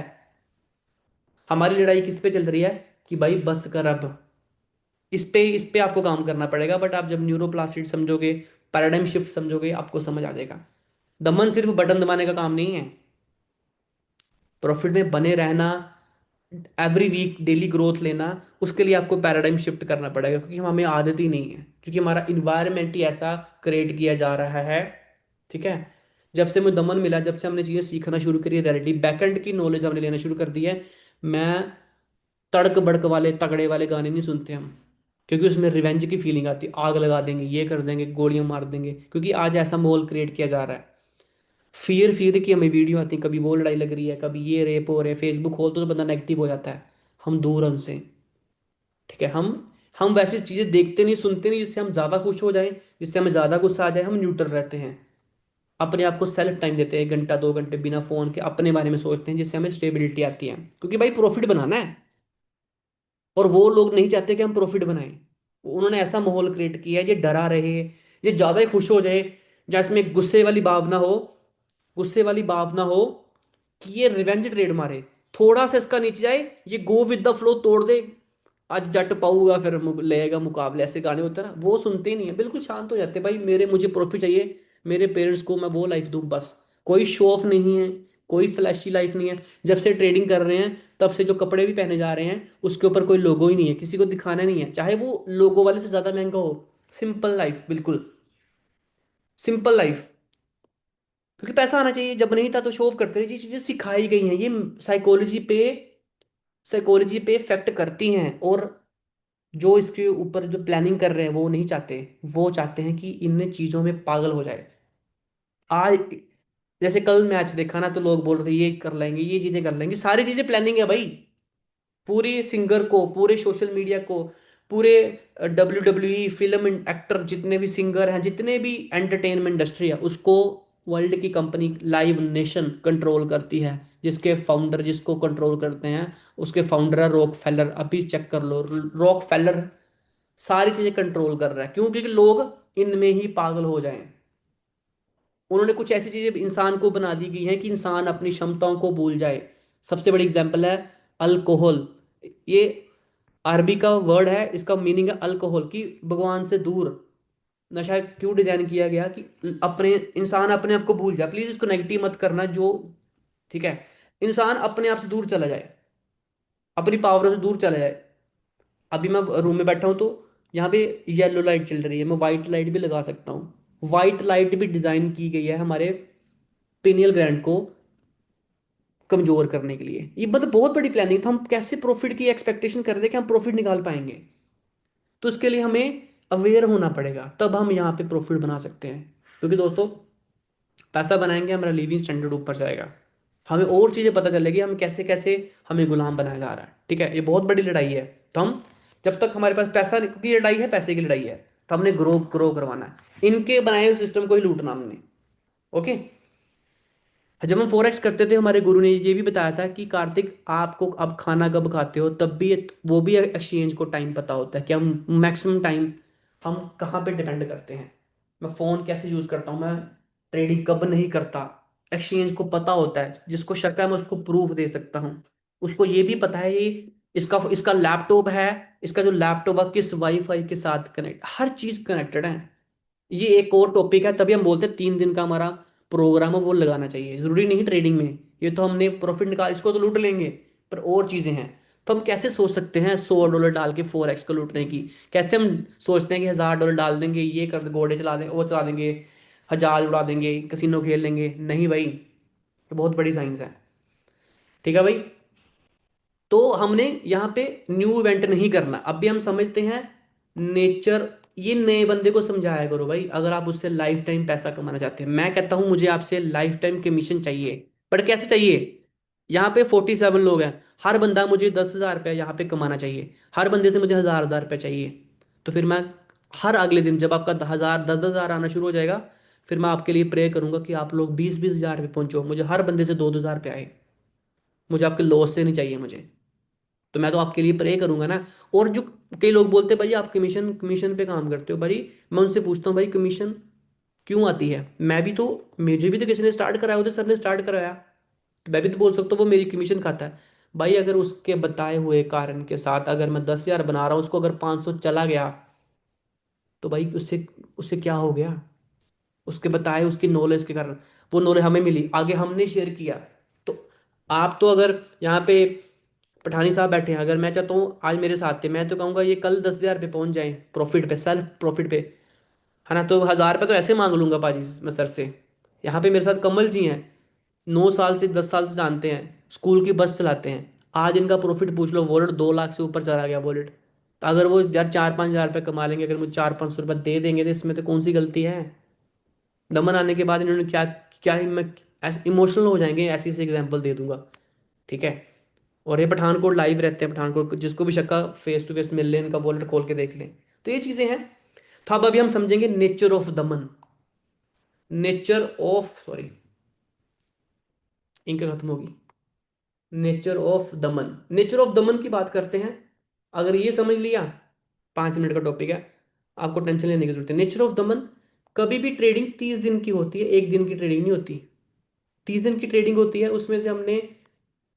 हमारी लड़ाई किस पे चल रही है कि भाई बस कर अब। इस पे आपको काम करना पड़ेगा। बट आप जब न्यूरोप्लास्टिड समझोगे, पैराडाइम शिफ्ट समझोगे, आपको समझ आ जाएगा। दमन सिर्फ बटन दबाने का काम नहीं है। प्रॉफिट में बने रहना, एवरी वीक डेली ग्रोथ लेना, उसके लिए आपको पैराडाइम शिफ्ट करना पड़ेगा, क्योंकि हम हमें आदत ही नहीं है, क्योंकि हमारा इन्वायरमेंट ही ऐसा क्रिएट किया जा रहा है, ठीक है। जब से मुझे दमन मिला, जब से हमने चीज़ें सीखना शुरू करी, रियलिटी बैकएंड की नॉलेज हमने लेना शुरू कर दी है। मैं तड़क बड़क वाले तगड़े वाले गाने नहीं सुनते हम, क्योंकि उसमें रिवेंज की फीलिंग आती है। आग लगा देंगे, ये कर देंगे, गोलियां मार देंगे, क्योंकि आज ऐसा माहौल क्रिएट किया जा रहा है। फिर की हमें वीडियो आती है, कभी वो लड़ाई लग रही है, कभी ये रेप हो रहे हैं, फेसबुक खोलते तो बंदा नेगेटिव हो जाता है। हम दूर हैं उनसे, ठीक है। हम वैसी चीजें देखते नहीं, सुनते नहीं जिससे हम ज्यादा खुश हो जाएं, जिससे हमें ज्यादा गुस्सा आ जाए। हम न्यूट्रल रहते हैं, अपने आप को सेल्फ टाइम देते हैं, 1 घंटा 2 घंटे बिना फोन के अपने बारे में सोचते हैं, जिससे हमें स्टेबिलिटी आती है, क्योंकि भाई प्रॉफिट बनाना है। और वो लोग नहीं चाहते कि हम प्रॉफिट बनाएं। उन्होंने ऐसा माहौल क्रिएट किया है, ये डरा रहे, ये ज्यादा ही खुश हो जाए, जिसमें गुस्से वाली भावना हो, गुस्से वाली भावना हो, कि ये रिवेंज ट्रेड मारे, थोड़ा सा इसका नीचे जाए, ये गो विद द फ्लो तोड़ दे, आज जट पाऊंगा फिर लेगा मुकाबले, ऐसे गाने होते हैं ना, वो सुनते ही नहीं है, बिल्कुल शांत हो जाते हैं। भाई मेरे मुझे प्रॉफिट चाहिए, मेरे पेरेंट्स को मैं वो लाइफ दूं बस। कोई शो ऑफ नहीं है, कोई फ्लैशी लाइफ नहीं है। जब से ट्रेडिंग कर रहे हैं, तब से जो कपड़े भी पहने जा रहे हैं, उसके ऊपर कोई लोगो ही नहीं है, किसी को दिखाना नहीं है, चाहे वो लोगो वाले से ज्यादा महंगा हो। सिंपल लाइफ, बिल्कुल सिंपल लाइफ। क्योंकि पैसा आना चाहिए, जब नहीं था तो शो ऑफ करते रहे। ये चीजें सिखाई गई हैं, ये साइकोलॉजी पे साइकोलॉजी पे इफेक्ट करती हैं। और जो इसके ऊपर जो प्लानिंग कर रहे हैं वो नहीं चाहते, वो चाहते हैं कि इन चीजों में पागल हो जाए। आज जैसे कल मैच देखा ना, तो लोग बोल रहे थे ये कर लेंगे, ये चीजें कर लेंगे, सारी चीजें प्लानिंग है भाई। पूरे सिंगर को, पूरे सोशल मीडिया को, पूरे WWE फिल्म एक्टर, जितने भी सिंगर हैं, जितने भी एंटरटेनमेंट इंडस्ट्री है, उसको वर्ल्ड की कंपनी लाइव नेशन कंट्रोल करती है। जिसके फाउंडर जिसको कंट्रोल करते हैं, उसके फाउंडर है रॉक फेलर। अभी चेक कर लो, रॉक फेलर सारी चीजें कंट्रोल कर रहा है। क्यों? क्योंकि लोग इनमें ही पागल हो जाएं। उन्होंने कुछ ऐसी चीजें इंसान को बना दी गई हैं कि इंसान अपनी क्षमताओं को भूल जाए। सबसे बड़ी एग्जांपल है अल्कोहल, ये अरबी का वर्ड है, इसका मीनिंग है अल्कोहल, की भगवान से दूर। नशा क्यों डिजाइन किया गया कि अपने इंसान अपने आप को भूल जाए। प्लीज इसको नेगेटिव मत करना जो, ठीक है, इंसान अपने आप से दूर चला जाए, अपनी पावरों से दूर चला जाए। अभी मैं रूम में बैठा हूं तो यहाँ पे येलो लाइट चल रही है, मैं व्हाइट लाइट भी लगा सकता हूँ। व्हाइट लाइट भी डिजाइन की गई है हमारे पिनियल ग्लैंड को कमजोर करने के लिए। ये मतलब बहुत बड़ी प्लानिंग था, हम कैसे प्रॉफिट की एक्सपेक्टेशन कर रहे थे कि हम प्रॉफिट निकाल पाएंगे। तो उसके लिए हमें अवेयर होना पड़ेगा, तब हम यहाँ पे प्रॉफिट बना सकते हैं। क्योंकि दोस्तों, पैसा बनाएंगे हमारा लिविंग स्टैंडर्ड ऊपर जाएगा, हमें और चीज़ें पता चलेगी हम कैसे कैसे हमें गुलाम बनाया जा रहा है। ठीक है, ये बहुत बड़ी लड़ाई है। तो हम, जब तक हमारे पास पैसा नहीं, क्योंकि ये लड़ाई है, पैसे की लड़ाई है, तो हमने ग्रो ग्रो करवाना है, इनके बनाए हुए सिस्टम को ही लूटना हमने। ओके। जब हम फॉरेक्स करते थे, हमारे गुरु ने ये भी बताया था कि कार्तिक, आपको अब खाना कब खाते हो तब भी वो भी एक्सचेंज को टाइम पता होता है कि हम मैक्सिमम टाइम हम कहाँ पे डिपेंड करते हैं। मैं फ़ोन कैसे यूज़ करता हूँ, मैं ट्रेडिंग कब नहीं करता, एक्सचेंज को पता होता है। जिसको शक है मैं उसको प्रूफ दे सकता हूँ। उसको ये भी पता है ये इसका इसका लैपटॉप है, इसका जो लैपटॉप है किस वाईफाई के साथ कनेक्ट, हर चीज़ कनेक्टेड है। ये एक और टॉपिक है, तभी हम बोलते हैं 3 दिन का हमारा प्रोग्राम है वो लगाना चाहिए। जरूरी नहीं ट्रेडिंग में, ये तो हमने प्रॉफिट निकाल, इसको तो लूट लेंगे, पर और चीजें हैं। तो हम कैसे सोच सकते हैं $100 डाल के 4x को लूटने की। कैसे हम सोचते हैं कि $1000 डाल देंगे, ये कर घोड़े चला देंगे, वो चला देंगे, जहाज उड़ा देंगे, कसिनो खेल लेंगे। नहीं भाई, ये बहुत बड़ी साइंस है। ठीक है भाई। तो हमने यहाँ पे न्यू इवेंट नहीं करना, अब भी हम समझते हैं नेचर। ये नए बंदे को समझाया करो भाई, अगर आप उससे लाइफ टाइम पैसा कमाना चाहते हैं। मैं कहता हूं मुझे आपसे लाइफ टाइम कमीशन चाहिए, पर कैसे चाहिए। यहाँ पे 47 लोग हैं, हर बंदा मुझे 10,000 रुपया यहाँ पे कमाना चाहिए, हर बंदे से मुझे 1,000 रुपया चाहिए। तो फिर मैं हर अगले दिन जब आपका 10,000 10,000 आना शुरू हो जाएगा, फिर मैं आपके लिए प्रे करूंगा कि आप लोग 20-20 हजार पे पहुंचो, मुझे हर बंदे से 2-2 हजार रुपये आए। मुझे आपके लॉस से नहीं चाहिए मुझे। तो मैं तो आपके लिए प्रे करूंगा ना। और जो कई लोग बोलते हैं भाई आप कमीशन कमीशन पे काम करते हो, भाई मैं उनसे पूछता हूँ भाई कमीशन क्यों आती है। मैं भी तो, मुझे भी तो किसी ने स्टार्ट कराया, उधर सर ने स्टार्ट कराया, तो मैं भी तो बोल सकता हूँ वो मेरी कमीशन खाता है। भाई अगर उसके बताए हुए कारण के साथ अगर मैं 10,000 बना रहा हूँ, उसको अगर 500 चला गया, तो भाई उससे उससे क्या हो गया। उसके बताए उसकी नॉलेज के कारण वो नॉलेज हमें मिली, आगे हमने शेयर किया। तो आप तो अगर यहाँ पे पठानी साहब बैठे हैं, अगर मैं चाहता हूँ आज मेरे साथ थे, मैं तो कहूँगा ये कल 10,000 पे पहुंच जाए प्रॉफिट पे, सेल्फ प्रॉफिट पे, है ना। तो 1,000 रुपये तो ऐसे मांग लूंगा पाजी मैं सर से। यहाँ पे मेरे साथ कमल जी हैं, 9 साल से 10 साल से जानते हैं, स्कूल की बस चलाते हैं। आज इनका प्रॉफिट पूछ लो, वॉलेट 2 लाख से ऊपर चला गया वॉलेट। तो अगर वो यार 4-5 हजार रुपये कमा लेंगे, अगर मुझे 400-500 रुपये दे देंगे, तो इसमें तो कौन सी गलती है। दमन आने के बाद इन्होंने क्या क्या ही, मैं ऐसे इमोशनल हो जाएंगे, ऐसी से एग्जांपल दे दूंगा। ठीक है। और ये पठानकोट लाइव रहते हैं, पठानकोट जिसको भी शक्का फेस टू फेस मिल ले, इनका वॉलेट खोल के देख लें। तो ये चीजें हैं। तो अब अभी हम समझेंगे nature of Daman, nature of, sorry इनका खत्म होगी, nature of Daman. Nature of दमन की बात करते हैं। अगर ये समझ लिया, 5 मिनट का टॉपिक है, आपको टेंशन लेने की जरूरत है। नेचर ऑफ दमन, कभी भी ट्रेडिंग 30 दिन की होती है, एक दिन की ट्रेडिंग नहीं होती। 30 दिन की ट्रेडिंग होती है, उसमें से हमने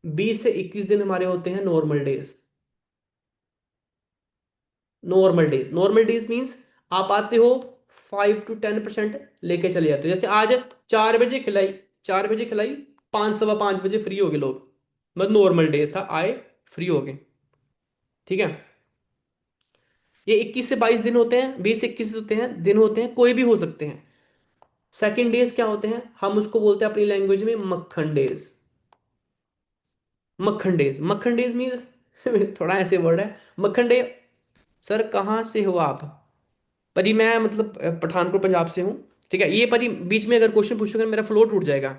20 से 21 दिन हमारे होते हैं normal days. Normal days means आप आते हो 5 to 10% लेके चले जाते हो। जैसे आज 4 बजे खिलाई, 4 बजे खिलाई, 5 सवा 5 बजे फ्री हो गए लोग, मतलब नॉर्मल डेज था, आए फ्री हो गए। ठीक है। ये 21 से 22 दिन होते हैं, 20 से 21 होते हैं, दिन होते हैं, कोई भी हो सकते हैं। सेकंड डेज क्या होते हैं, हम उसको बोलते हैं अपनी लैंग्वेज में मक्खन डेज। मक्खन डेज मीन्स थोड़ा ऐसे वर्ड है मक्खन डे। सर कहाँ से हो आप। परी मैं मतलब पठानकोट पंजाब से हूँ। ठीक है, ये परी बीच में अगर क्वेश्चन पूछोगे मेरा फ्लो टूट जाएगा।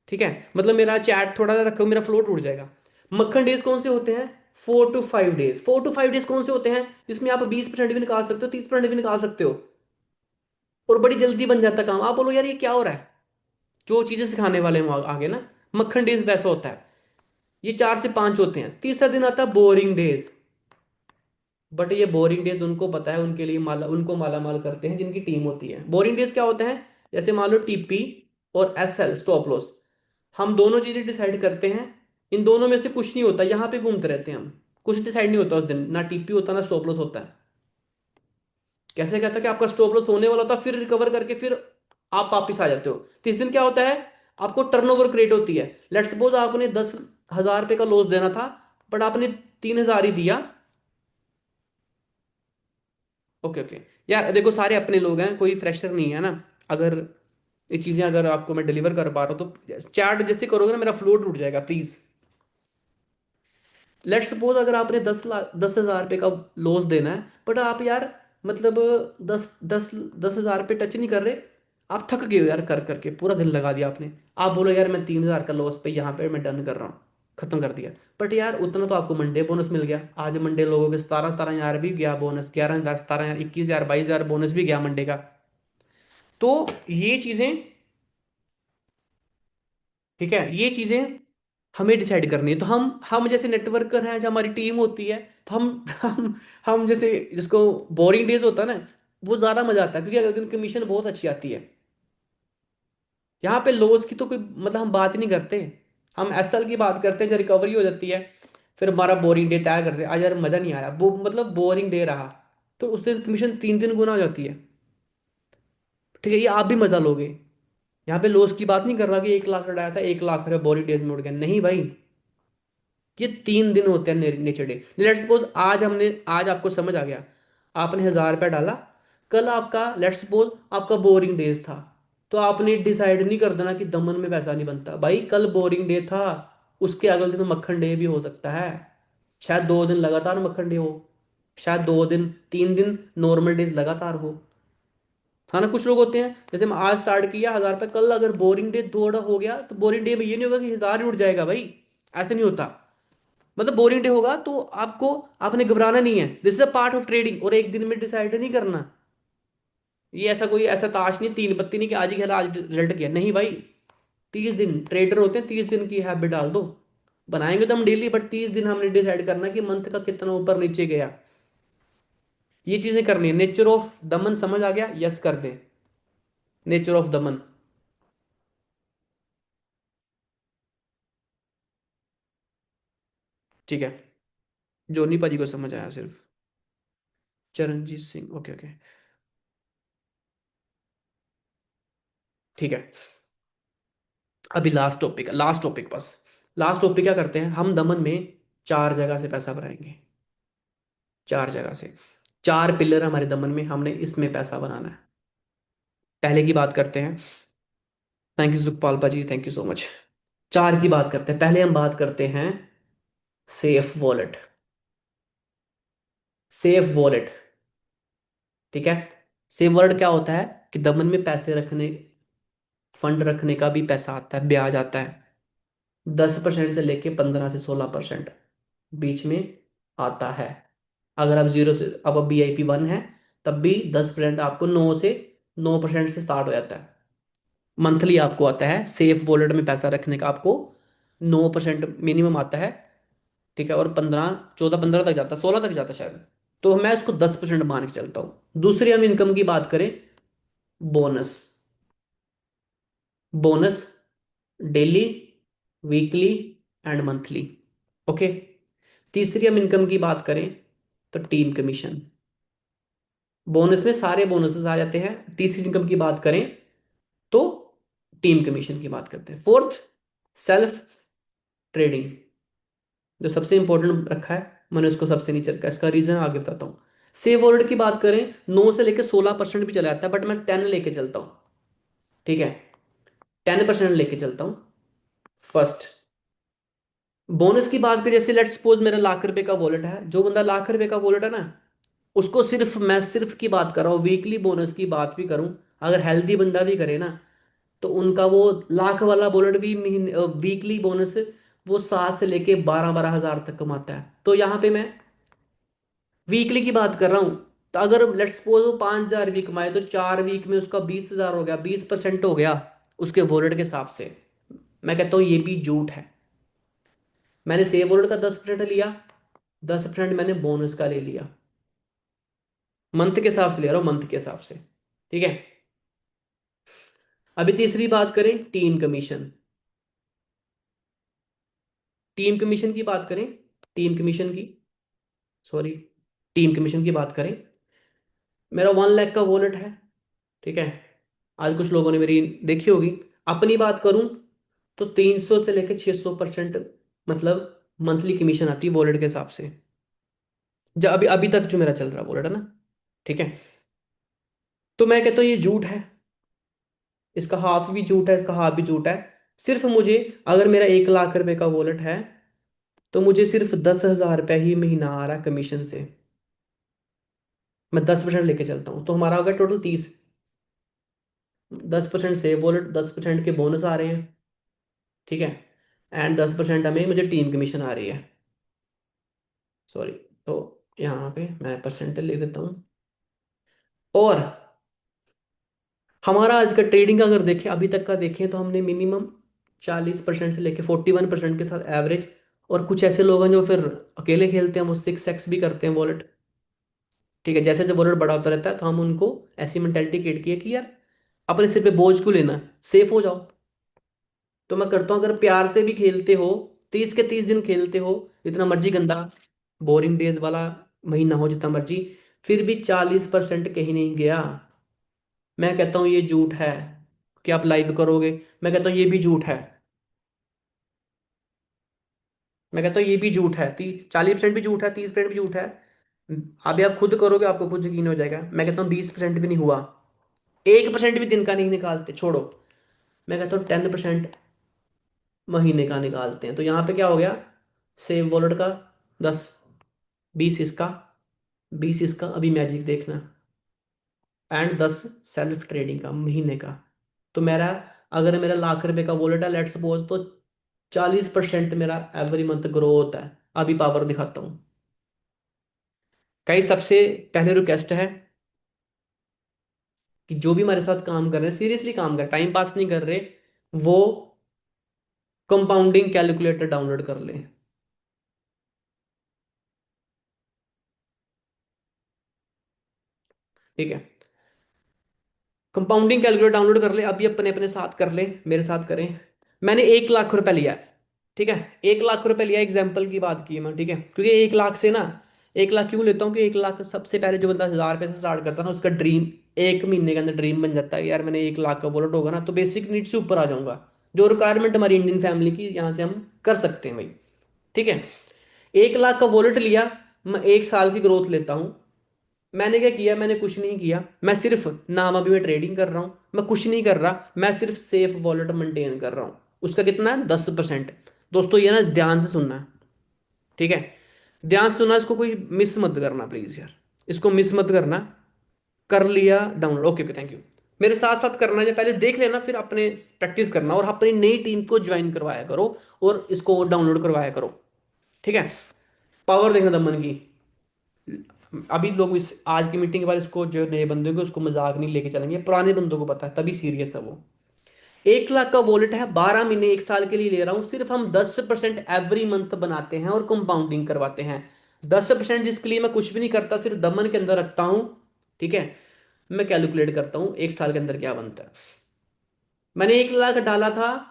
ठीक है, मतलब मेरा चैट थोड़ा सा रखो, मेरा फ्लो टूट जाएगा। मक्खन डेज कौन से होते हैं, 4 to 5 डेज। 4 to 5 डेज कौन से होते हैं जिसमें आप 20% भी निकाल सकते हो, 30% भी निकाल सकते हो, और बड़ी जल्दी बन जाता काम। आप बोलो यार ये क्या हो रहा है, जो चीजें सिखाने वाले हैं वो आगे ना। मक्खन डेज वैसा होता है। ये 4 से 5 होते हैं। तीसरा दिन आता है बोरिंग डेज। बट ये बोरिंग डेज उनको पता है, उनके लिए उनको माला माल करते हैं जिनकी टीम होती है। बोरिंग डेज क्या होते हैं, जैसे मान लो टीपी और एसएल स्टॉप लॉस, हम दोनों चीजें डिसाइड करते हैं इन दोनों में से कुछ नहीं होता, यहाँ पे घूमते रहते हैं हम। कुछ डिसाइड नहीं होता उस दिन, ना टीपी होता ना स्टॉप लॉस होता है। कैसे कहता है कि आपका स्टॉप लॉस होने वाला होता, फिर रिकवर करके फिर आप वापिस आ जाते हो। तो इस दिन क्या होता है, आपको टर्नओवर क्रिएट होती है। लेट्स सपोज आपने 10,000 रुपये का लॉस देना था, बट आपने 3,000 ही दिया। Okay okay. यार देखो, सारे अपने लोग हैं, कोई फ्रेशर नहीं है ना। अगर ये चीजें अगर आपको मैं डिलीवर कर पा रहा हूँ तो चैट जैसे करोगे ना, मेरा फ्लो टूट जाएगा प्लीज। लेट सपोज अगर आपने 10 लाख 10,000 रुपये का लॉस देना है, बट आप यार मतलब दस दस 10,000 रुपये टच नहीं कर रहे। आप थक गए हो यार, कर करके पूरा दिन लगा दिया आपने। आप बोलो यार मैं 3,000 का लॉस पे यहाँ पे मैं डन कर रहा हूँ, खत्म कर दिया। बट यार उतना तो आपको मंडे बोनस मिल गया। आज मंडे लोगों के 17,000 भी गया बोनस, 11,000 17,000 21,000 22,000 बोनस भी गया मंडे का। तो ये चीजें, ठीक है, ये चीजें हमें डिसाइड करनी है। तो हम जैसे नेटवर्कर हैं, जब हमारी टीम होती है, तो हम जैसे जिसको बोरिंग डेज होता है ना, वो ज्यादा मजा आता है, क्योंकि अगले दिन कमीशन बहुत अच्छी आती है। यहाँ पे लॉस की तो कोई मतलब हम बात ही नहीं करते। हम एसएल की बात करते हैं, जब रिकवरी हो जाती है, फिर हमारा बोरिंग डे तय करते हैं। आज यार मजा नहीं आया, वो मतलब बोरिंग डे रहा, तो उस दिन कमीशन 3 3 गुना हो जाती है। ठीक है, ये आप भी मजा लोगे। यहाँ पे लॉस की बात नहीं कर रहा कि 1 लाख लड़ाया था, 1 लाख रुपया बोरिंग डेज में उड़ गया, नहीं भाई। ये 3 दिन होते हैं नेचर डे। लेट्स सपोज आज आपको समझ आ गया, आपने 1,000 रुपया डाला। कल आपका लेट्स सपोज आपका बोरिंग डेज था, तो आपने डिसाइड नहीं कर देना कि दमन में पैसा नहीं बनता। भाई कल बोरिंग डे था, उसके अगले दिन मक्खन डे भी हो सकता है। शायद 2 दिन लगातार मक्खन डे हो, शायद 2 दिन 3 दिन नॉर्मल डेज लगातार हो। हाँ ना, कुछ लोग होते हैं जैसे मैं आज स्टार्ट किया 1,000 रुपये, कल अगर बोरिंग डे थोड़ा हो गया तो बोरिंग डे में ये नहीं होगा कि 1,000 ही उठ जाएगा भाई। ऐसे नहीं होता। मतलब बोरिंग डे होगा तो आपको, आपने घबराना नहीं है, this is a part of trading. और एक दिन में डिसाइड नहीं करना। ये ऐसा कोई ऐसा ताश नहीं, तीन पत्ती नहीं कि आज ही खेला आज रिजल्ट किया, नहीं भाई। 30 दिन ट्रेडर होते हैं, 30 दिन की हैबिट डाल दो। बनाएंगे तो हम डेली, बट 30 दिन हमने डिसाइड करना कि मंथ का कितना ऊपर नीचे गया। ये चीजें करनी है। नेचर ऑफ दमन समझ आ गया, यस कर दे। नेचर ऑफ दमन। ठीक है, जोनी पाजी को समझ आया सिर्फ। Charanjit Singh, okay okay. ठीक है, अभी लास्ट टॉपिक बस। लास्ट टॉपिक क्या करते हैं हम दमन में, 4 जगह से पैसा बनाएंगे। 4 जगह से, 4 पिलर हमारे दमन में, हमने इसमें पैसा बनाना है। पहले की बात करते हैं। थैंक यू सुखपाल पाजी, थैंक यू सो मच। 4 की बात करते हैं, पहले हम बात करते हैं सेफ वॉलेट। सेफ वॉलेट, ठीक है। सेफ वॉलेट क्या होता है कि दमन में पैसे रखने, फंड रखने का भी पैसा आता है, ब्याज आता है। 10% से लेके 15 से 16% बीच में आता है। अगर आप जीरो से, अब BIP 1 है, तब भी 10% आपको 9% से स्टार्ट हो जाता है। मंथली आपको आता है सेफ वॉलेट में पैसा रखने का, आपको 9% मिनिमम आता है। ठीक है, और 15 14 15 तक जाता है, 16 तक जाता है शायद। तो मैं इसको 10% मान के चलता हूँ। दूसरी हम इनकम की बात करें, bonus. Bonus daily, weekly and monthly. Okay. तीसरी हम इनकम की बात करें तो टीम कमीशन। बोनस में सारे बोनसेस आ जाते हैं। तीसरी इनकम की बात करें तो टीम कमीशन की बात करते हैं। फोर्थ, सेल्फ ट्रेडिंग, जो सबसे इंपॉर्टेंट रखा है मैंने उसको सबसे नीचे रखा है। इसका रीजन आगे बताता हूँ। सेव वर्ड की बात करें, 9 से लेकर 16% भी चला जाता है, बट मैं 10 लेके चलता हूँ। ठीक है, 10% लेके चलता हूँ फर्स्ट। बोनस की बात करें, जैसे लेट्स सपोज मेरा लाख 1 रुपए का वॉलेट है, जो बंदा लाख 1 रुपए का वॉलेट है ना, उसको सिर्फ मैं सिर्फ की बात कर रहा हूँ, वीकली बोनस की बात भी करूं, अगर हेल्दी बंदा भी करे ना, तो उनका वो लाख वाला बुलेट भी महीने वीकली बोनस वो 7 से लेके 12 12 हजार तक कमाता है। तो यहाँ पे मैं वीकली की बात कर रहा हूँ। तो अगर लेट्स सपोज वो 5,000 वीक कमाए, तो 4 वीक में उसका 20,000 हो गया, 20% हो गया उसके वॉलेट के हिसाब से। मैं कहता हूँ ये भी झूठ है। मैंने सेव वॉलेट का 10% लिया, 10% मैंने बोनस का ले लिया। मंथ के हिसाब से ले रहा हूँ, मंथ के हिसाब से। ठीक है। अभी तीसरी बात करें, टीम कमीशन। टीम कमीशन की बात करें, टीम कमीशन की, सॉरी, टीम कमीशन की बात करें, मेरा 1 लाख का वॉलेट है, ठीक है। आज कुछ लोगों ने मेरी देखी होगी। अपनी बात करूं तो 300 से लेकर 600% मतलब मंथली कमीशन आती है वॉलेट के हिसाब से, जब अभी अभी तक जो मेरा चल रहा है वॉलेट है ना, ठीक है। तो मैं कहता हूँ ये झूठ है, इसका हाफ भी झूठ है, इसका हाफ भी झूठ है। सिर्फ मुझे, अगर मेरा 1 लाख रुपए का वॉलेट है, तो मुझे सिर्फ 10,000 रुपये ही महीना आ रहा है कमीशन से। मैं 10% लेके चलता हूँ तो हमारा होगा टोटल 30। 10% से वॉलेट, 10% के बोनस आ रहे हैं, ठीक है। एंड 10% हमें, मुझे टीम कमीशन आ रही है, सॉरी। तो यहाँ पे मैं परसेंटेज लिख देता हूँ। और हमारा आज का ट्रेडिंग का अगर देखें, अभी तक का देखें, तो हमने मिनिमम 40% से लेके 41% के साथ एवरेज। और कुछ ऐसे लोग हैं जो फिर अकेले खेलते हैं, वो 6x भी करते हैं वॉलेट, ठीक है। जैसे जैसे वॉलेट बड़ा होता रहता है तो हम उनको ऐसी मेंटेलिटी क्रिएट की है कि यार अपने सिर पे बोझ क्यों लेना, सेफ हो जाओ। तो मैं करता हूँ, अगर प्यार से भी खेलते हो, 30 के 30 दिन खेलते हो, जितना मर्जी गंदा बोरिंग डेज वाला महीना हो, जितना मर्जी, फिर भी 40% कहीं नहीं गया। मैं कहता हूँ ये झूठ है कि आप लाइव करोगे। मैं कहता हूँ ये भी झूठ है। मैं कहता हूँ ये भी झूठ है, 40% भी झूठ है, 30% भी झूठ है। अभी आप खुद करोगे, आपको खुद यकीन हो जाएगा। मैं कहता हूँ 20% भी नहीं हुआ, 1% भी दिन का नहीं निकालते, छोड़ो। मैं कहता हूँ 10% महीने का निकालते हैं, तो यहाँ पे क्या हो गया, सेव वॉलेट का 10, 20 इसका, 20 इसका, अभी मैजिक देखना, एंड 10 सेल्फ ट्रेडिंग का महीने का। तो मेरा, अगर मेरा लाख रुपए का वॉलेट है, लेट्स सपोज, तो 40% मेरा एवरी मंथ ग्रो होता है। अभी पावर दिखाता हूँ। कई सबसे पहले रिक्वेस्ट है कि जो भी हमारे साथ काम कर रहे हैं, सीरियसली काम कर, टाइम पास नहीं कर रहे, वो कंपाउंडिंग कैलकुलेटर डाउनलोड कर लें, ठीक है। कंपाउंडिंग कैलकुलेटर डाउनलोड कर ले, अभी अपने अपने साथ कर ले, मेरे साथ करें। मैंने 1 लाख रुपए लिया है, ठीक है। 1 लाख रुपए लिया, एग्जाम्पल की बात की मैं, ठीक है। क्योंकि 1 लाख से ना, 1 लाख क्यों लेता हूँ कि 1 लाख सबसे पहले जो बंदा 1000 रुपए से स्टार्ट करता है ना, उसका ड्रीम 1 महीने के अंदर ड्रीम बन जाता है, यार मैंने 1 लाख का वॉलेट होगा ना तो बेसिक नीड से ऊपर आ जाऊंगा। जो रिक्वायरमेंट हमारी इंडियन फैमिली की, यहाँ से हम कर सकते हैं भाई, ठीक है। 1 लाख का वॉलेट लिया, मैं 1 साल की ग्रोथ लेता हूँ। मैंने क्या किया, मैंने कुछ नहीं किया, मैं सिर्फ नाम, अभी मैं ट्रेडिंग कर रहा हूं, मैं कुछ नहीं कर रहा, मैं सिर्फ सेफ वॉलेट मेंटेन कर रहा हूं। उसका कितना है, 10%। दोस्तों ये ना ध्यान से सुनना है, ठीक है। ध्यान से सुनना, इसको कोई मिस मत करना प्लीज यार, इसको मिस मत करना। कर लिया download, okay okay, thank you. मेरे साथ साथ करना है, पहले देख लेना, फिर अपने प्रैक्टिस करना, और अपनी नई टीम को ज्वाइन करवाया करो, और इसको डाउनलोड करवाया करो, ठीक है। पावर देखना दमन की। अभी लोग इस आज की मीटिंग के बाद इसको, जो नए बंदे होंगे उसको मजाक नहीं लेके चलेंगे, पुराने बंदों को पता है, तभी सीरियस है वो। 1 लाख का वॉलेट है, 12 महीने 1 साल के लिए ले रहा हूं, सिर्फ हम 10% एवरी मंथ बनाते हैं और कंपाउंडिंग करवाते हैं। 10% जिसके लिए मैं कुछ भी नहीं करता, सिर्फ दमन के अंदर रखता हूं, ठीक है। मैं कैलकुलेट करता हूं 1 साल के अंदर क्या बनता है। मैंने 1 लाख डाला था,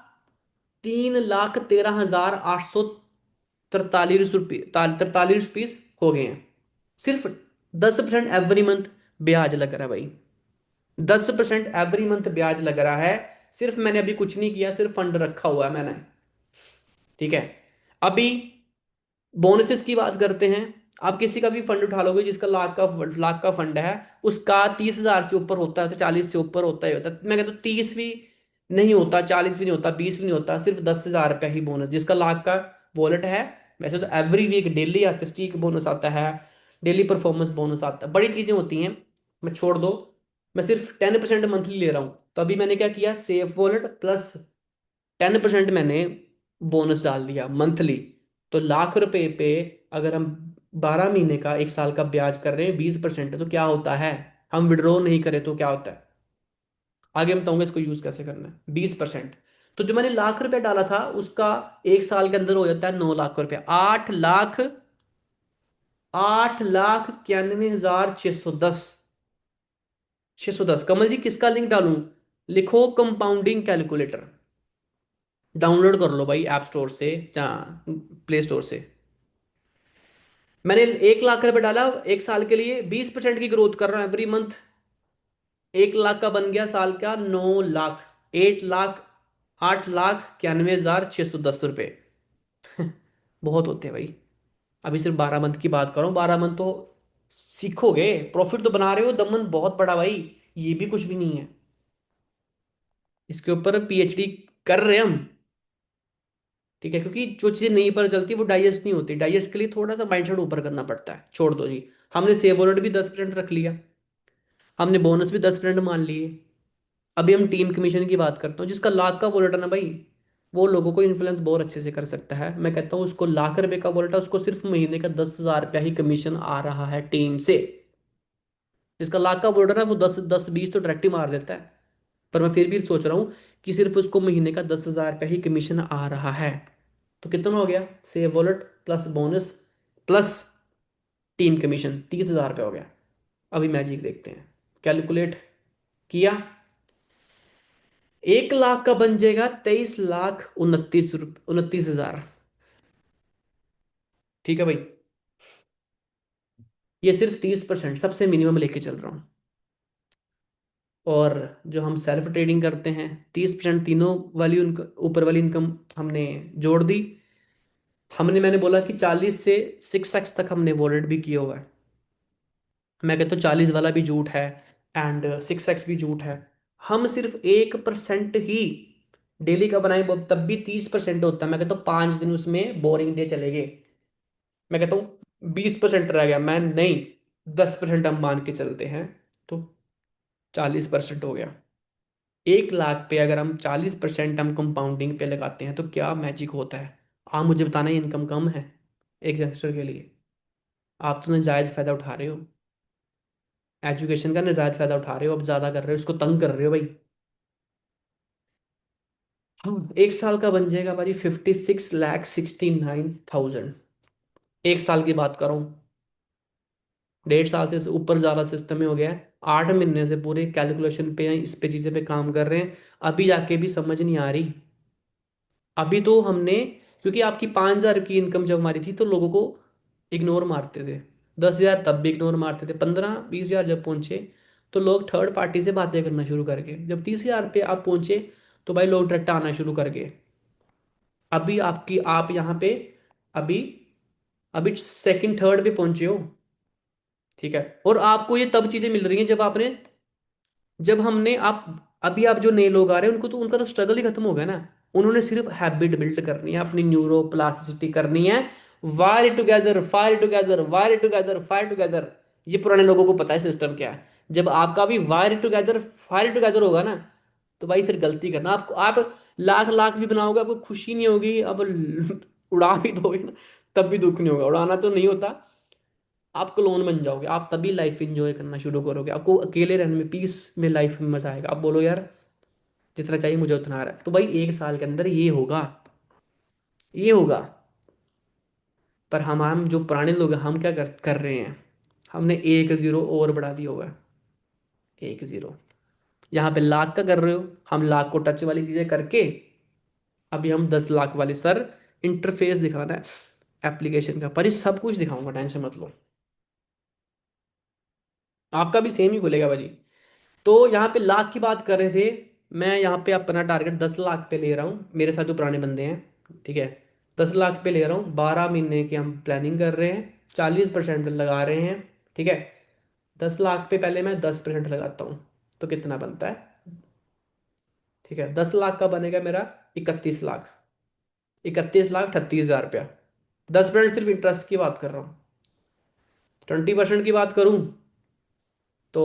3,13,843 रुपये, 43 रुपीज हो गए हैं। सिर्फ 10% एवरी मंथ ब्याज लग रहा है भाई, 10% एवरी मंथ ब्याज लग रहा है। सिर्फ मैंने अभी कुछ नहीं किया, सिर्फ फंड रखा हुआ है मैंने, ठीक है। अभी बोनसेस की बात करते हैं। आप किसी का भी फंड उठा लोगे जिसका लाख का फंड है, उसका 30,000 से ऊपर होता है, तो 40 से ऊपर होता ही होता है। मैं कहता हूँ 30 भी नहीं होता, 40 भी नहीं होता, 20 भी नहीं होता, सिर्फ 10,000 रुपया ही बोनस जिसका लाख का वॉलेट है। वैसे तो every week daily artistic bonus आता है, डेली परफॉर्मेंस बोनस आता है, बड़ी चीजें होती हैं, मैं छोड़ दो। मैं सिर्फ 10% मंथली ले रहा हूँ, तो अभी मैंने क्या किया, सेफ वॉलेट प्लस 10% मैंने बोनस डाल दिया मंथली। तो लाख रुपए पे अगर हम 12 महीने का 1 साल का ब्याज कर रहे हैं 20%, तो क्या होता है, हम विड्रॉ नहीं करें तो क्या होता है, आगे मैं बताऊंगा इसको यूज कैसे करना है। 20%, तो जो मैंने लाख रुपए डाला था उसका 1 साल के अंदर हो जाता है 9 लाख रुपया, 8,91,610। 610, कमल जी किसका लिंक डालूं, लिखो कंपाउंडिंग कैलकुलेटर, डाउनलोड कर लो भाई ऐप स्टोर से, जहाँ प्ले स्टोर से। मैंने 1 लाख रुपए डाला, 1 साल के लिए 20% की ग्रोथ कर रहा हूँ एवरी मंथ। 1 लाख का बन गया साल का 9 लाख, 8 लाख, 8,91,610 रुपये। बहुत होते हैं भाई। अभी सिर्फ 12 मंथ की बात कर रहा हूँ, 12 मंथ तो सीखोगे, प्रॉफिट तो बना रहे हो, दमन बहुत बड़ा भाई। ये भी कुछ भी नहीं है, इसके ऊपर पीएचडी कर रहे हैं हम। ठीक है, क्योंकि जो चीजें नहीं पता चलती वो डाइजेस्ट नहीं होती, डाइजेस्ट के लिए थोड़ा सा माइंडसेट ऊपर करना पड़ता है। छोड़ दो जी। हमने सेव वर्ड भी 10% रख लिया, हमने बोनस भी 10% मान लिए। अभी हम टीम कमीशन की बात करता हूँ, जिसका लाख का वॉलेट है ना भाई, वो लोगों को इन्फ्लुएंस बहुत अच्छे से कर सकता है। मैं कहता हूँ उसको लाख रुपए का वॉलेट है, उसको सिर्फ महीने का 10,000 रुपया ही कमीशन आ रहा है टीम से। जिसका लाख का वोल्डर है वो 10 10 20 तो डायरेक्ट ही मार देता है। पर मैं फिर भी सोच रहा हूँ कि सिर्फ उसको महीने का 10,000 रुपया ही कमीशन आ रहा है। तो कितना हो गया, save wallet plus bonus plus team commission, 30,000 रुपया हो गया। अभी मैजिक देखते हैं। कैलकुलेट किया, 1 लाख का बन जाएगा 23,29,29,000। ठीक है भाई, ये सिर्फ 30% सबसे मिनिमम लेके चल रहा हूँ। और जो हम सेल्फ ट्रेडिंग करते हैं, 30% तीनों वाली ऊपर वाली इनकम हमने जोड़ दी। मैंने बोला कि 40 से 6x तक हमने वॉलेट भी किया हुआ है। मैं कहता हूँ 40 वाला भी झूठ है एंड 6x भी झूठ है। हम सिर्फ 1% ही डेली का बनाए, तब भी 30% होता है। मैं कहता हूँ 5 दिन उसमें बोरिंग डे चले गए, मैं कहता हूँ 20% रह गया, मैं नहीं, 10% हम मान के चलते हैं, तो 40% हो गया। 1 लाख पे अगर हम 40% हम कंपाउंडिंग पे लगाते हैं तो क्या मैजिक होता है। आप मुझे बताना, ये इनकम कम है एक यंगस्टर के लिए? आप तो नाजायज फायदा उठा रहे हो, एजुकेशन का नाजायज फायदा उठा रहे हो, अब ज्यादा कर रहे हो, इसको तंग कर रहे हो भाई। हाँ, 1 साल का बन जाएगा भाई 56,69,000। 1 साल की बात कर रहा हूँ, 1.5 साल से ऊपर ज्यादा सिस्टम में हो गया है। 8 महीने से पूरे कैलकुलेशन पे इस पे चीजें पे काम कर रहे हैं, अभी जाके भी समझ नहीं आ रही। अभी तो हमने, क्योंकि आपकी 5,000 की इनकम जब हमारी थी तो लोगों को इग्नोर मारते थे, 10,000 तब भी इग्नोर मारते थे, 15 20 हज़ार जब पहुंचे तो लोग थर्ड पार्टी से बातें करना शुरू करके, जब 30,000 पे आप पहुंचे तो भाई लोग डायरेक्ट आना शुरू कर गए। अभी आप यहाँ पे अभी अभी सेकंड थर्ड पे पहुंचे हो। ठीक है, और आपको ये तब चीजें मिल रही हैं जब हमने आप अभी आप जो नए लोग आ रहे हैं उनको तो उनका तो स्ट्रगल ही खत्म हो गया ना। उन्होंने सिर्फ हैबिट बिल्ड करनी है, अपनी न्यूरो प्लास्टिसिटी करनी है। Wire together, fire together, wire together, fire together. ये पुराने लोगों को पता है सिस्टम क्या है। जब आपका भी वायर टुगेदर फायर टुगेदर होगा ना, तो भाई फिर गलती करना, आप लाख लाख भी बनाओगे आपको खुशी नहीं होगी, अब उड़ा भी दोगे ना तब भी दुख नहीं होगा, उड़ाना तो नहीं होता। आप क्लोन बन जाओगे, आप तभी लाइफ एंजॉय करना शुरू करोगे, आपको अकेले रहने में, पीस में लाइफ में मजा आएगा। आप बोलो यार जितना चाहिए मुझे उतना आ रहा है, तो भाई 1 साल के अंदर ये होगा, ये होगा। पर हम जो पुराने लोग हैं हम क्या कर रहे हैं, हमने एक जीरो और बढ़ा दिया हुआ है। एक जीरो, यहाँ पे लाख का कर रहे हो, हम लाख को टच वाली चीजें करके अभी हम 10 लाख वाले सर। इंटरफेस दिखाना है एप्लीकेशन का, पर ये सब कुछ दिखाऊंगा, टेंशन मत लो। आपका भी सेम ही खुलेगा भाजी। तो यहाँ पे लाख की बात कर रहे थे, मैं यहाँ पे अपना टारगेट 10 लाख पे ले रहा हूँ, मेरे साथ जो पुराने बंदे हैं। ठीक है, 10 लाख पे ले रहा हूँ, 12 महीने की हम प्लानिंग कर रहे हैं, 40% लगा रहे हैं। ठीक है, 10 लाख पे पहले मैं 10% लगाता हूँ, तो कितना बनता है? ठीक है, 10 लाख का बनेगा मेरा 31 लाख, 31,38,000 रुपया। 10% सिर्फ इंटरेस्ट की बात कर रहा हूँ। 20% की बात करूँ तो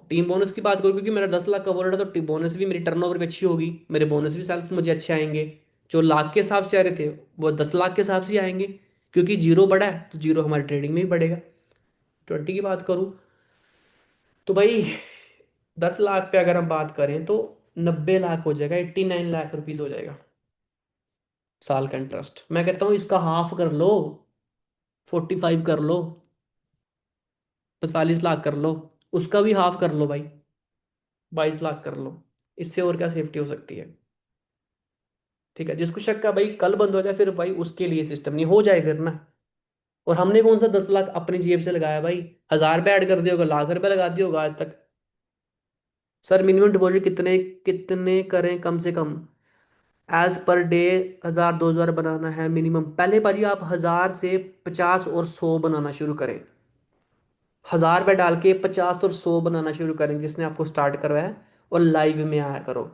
टीम बोनस की बात करूँ, क्योंकि मेरा 10 लाख का वॉलेट है तो टीम बोनस भी मेरी टर्नओवर भी अच्छी होगी, मेरे बोनस भी सेल्फ मुझे अच्छे आएंगे। जो लाख के हिसाब से आ रहे थे वो 10 लाख के हिसाब से ही आएंगे, क्योंकि जीरो बढ़ा है तो जीरो हमारी ट्रेडिंग में भी बढ़ेगा। 20 की बात करूँ तो भाई 10 लाख पे अगर हम बात करें तो 90 लाख हो जाएगा, 89 लाख रुपीज हो जाएगा साल का इंटरेस्ट। मैं कहता हूँ इसका हाफ कर लो, 45 कर लो, 45 लाख कर लो, उसका भी हाफ कर लो भाई, 22 लाख कर लो। इससे और क्या सेफ्टी हो सकती है? ठीक है, जिसको शक का भाई कल बंद हो जाए, फिर भाई उसके लिए सिस्टम नहीं हो जाए फिर ना। और हमने कौन सा 10 लाख अपनी जेब से लगाया भाई? 1,000 रुपये ऐड कर दिया होगा, लाख रुपए लगा दिया होगा आज तक। सर मिनिमम डिपॉजिट कितने कितने करें कम से कम? एज पर डे 1,000 2,000 बनाना है मिनिमम। पहले भाजी आप 1,000 से 50 और 100 बनाना शुरू करें। 1,000 रुपये डाल के 50 और 100 बनाना शुरू करें, जिसने आपको स्टार्ट करवाया है। और लाइव में आया करो।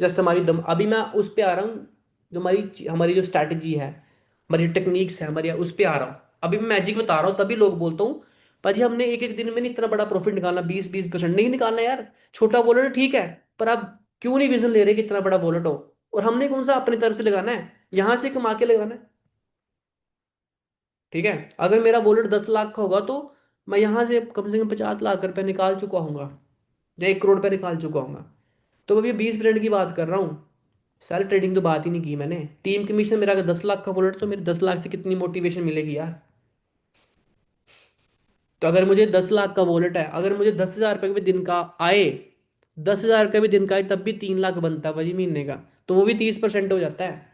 जस्ट हमारी दम अभी मैं उस पे आ रहा हूँ। जो हमारी हमारी जो स्ट्रैटेजी है, हमारी टेक्निक्स है हमारी, उस पे आ रहा हूँ। अभी मैं मैजिक बता रहा हूँ, तभी लोग बोलता हूँ भाजी हमने एक एक दिन में नहीं इतना बड़ा प्रॉफिट निकालना, 20-20% नहीं निकालना यार। छोटा वॉलेट ठीक है, पर आप क्यों नहीं विजन ले रहे कि इतना बड़ा वॉलेट हो? और हमने कौन सा अपनी तरफ से लगाना है, यहाँ से कमा के लगाना है। ठीक है, अगर मेरा वॉलेट 10 लाख का होगा, तो मैं यहाँ से कम 50 लाख रुपए निकाल चुका हूँ, या 1 करोड़ रुपए निकाल चुका हूँ। तो अभी 20% की बात कर रहा हूँ। सेल्फ ट्रेडिंग तो बात ही नहीं की मैंने। टीम कमीशन मेरा अगर 10 लाख का वॉलेट, तो मेरे 10 लाख से कितनी मोटिवेशन मिलेगी यार। तो अगर मुझे 10 लाख का वॉलेट है, अगर मुझे 10,000 रुपये भी दिन का आए, 10,000 रुपये भी दिन का आए, तब भी 3 लाख बनता है भाजी महीने का। तो वो भी 30% हो जाता है।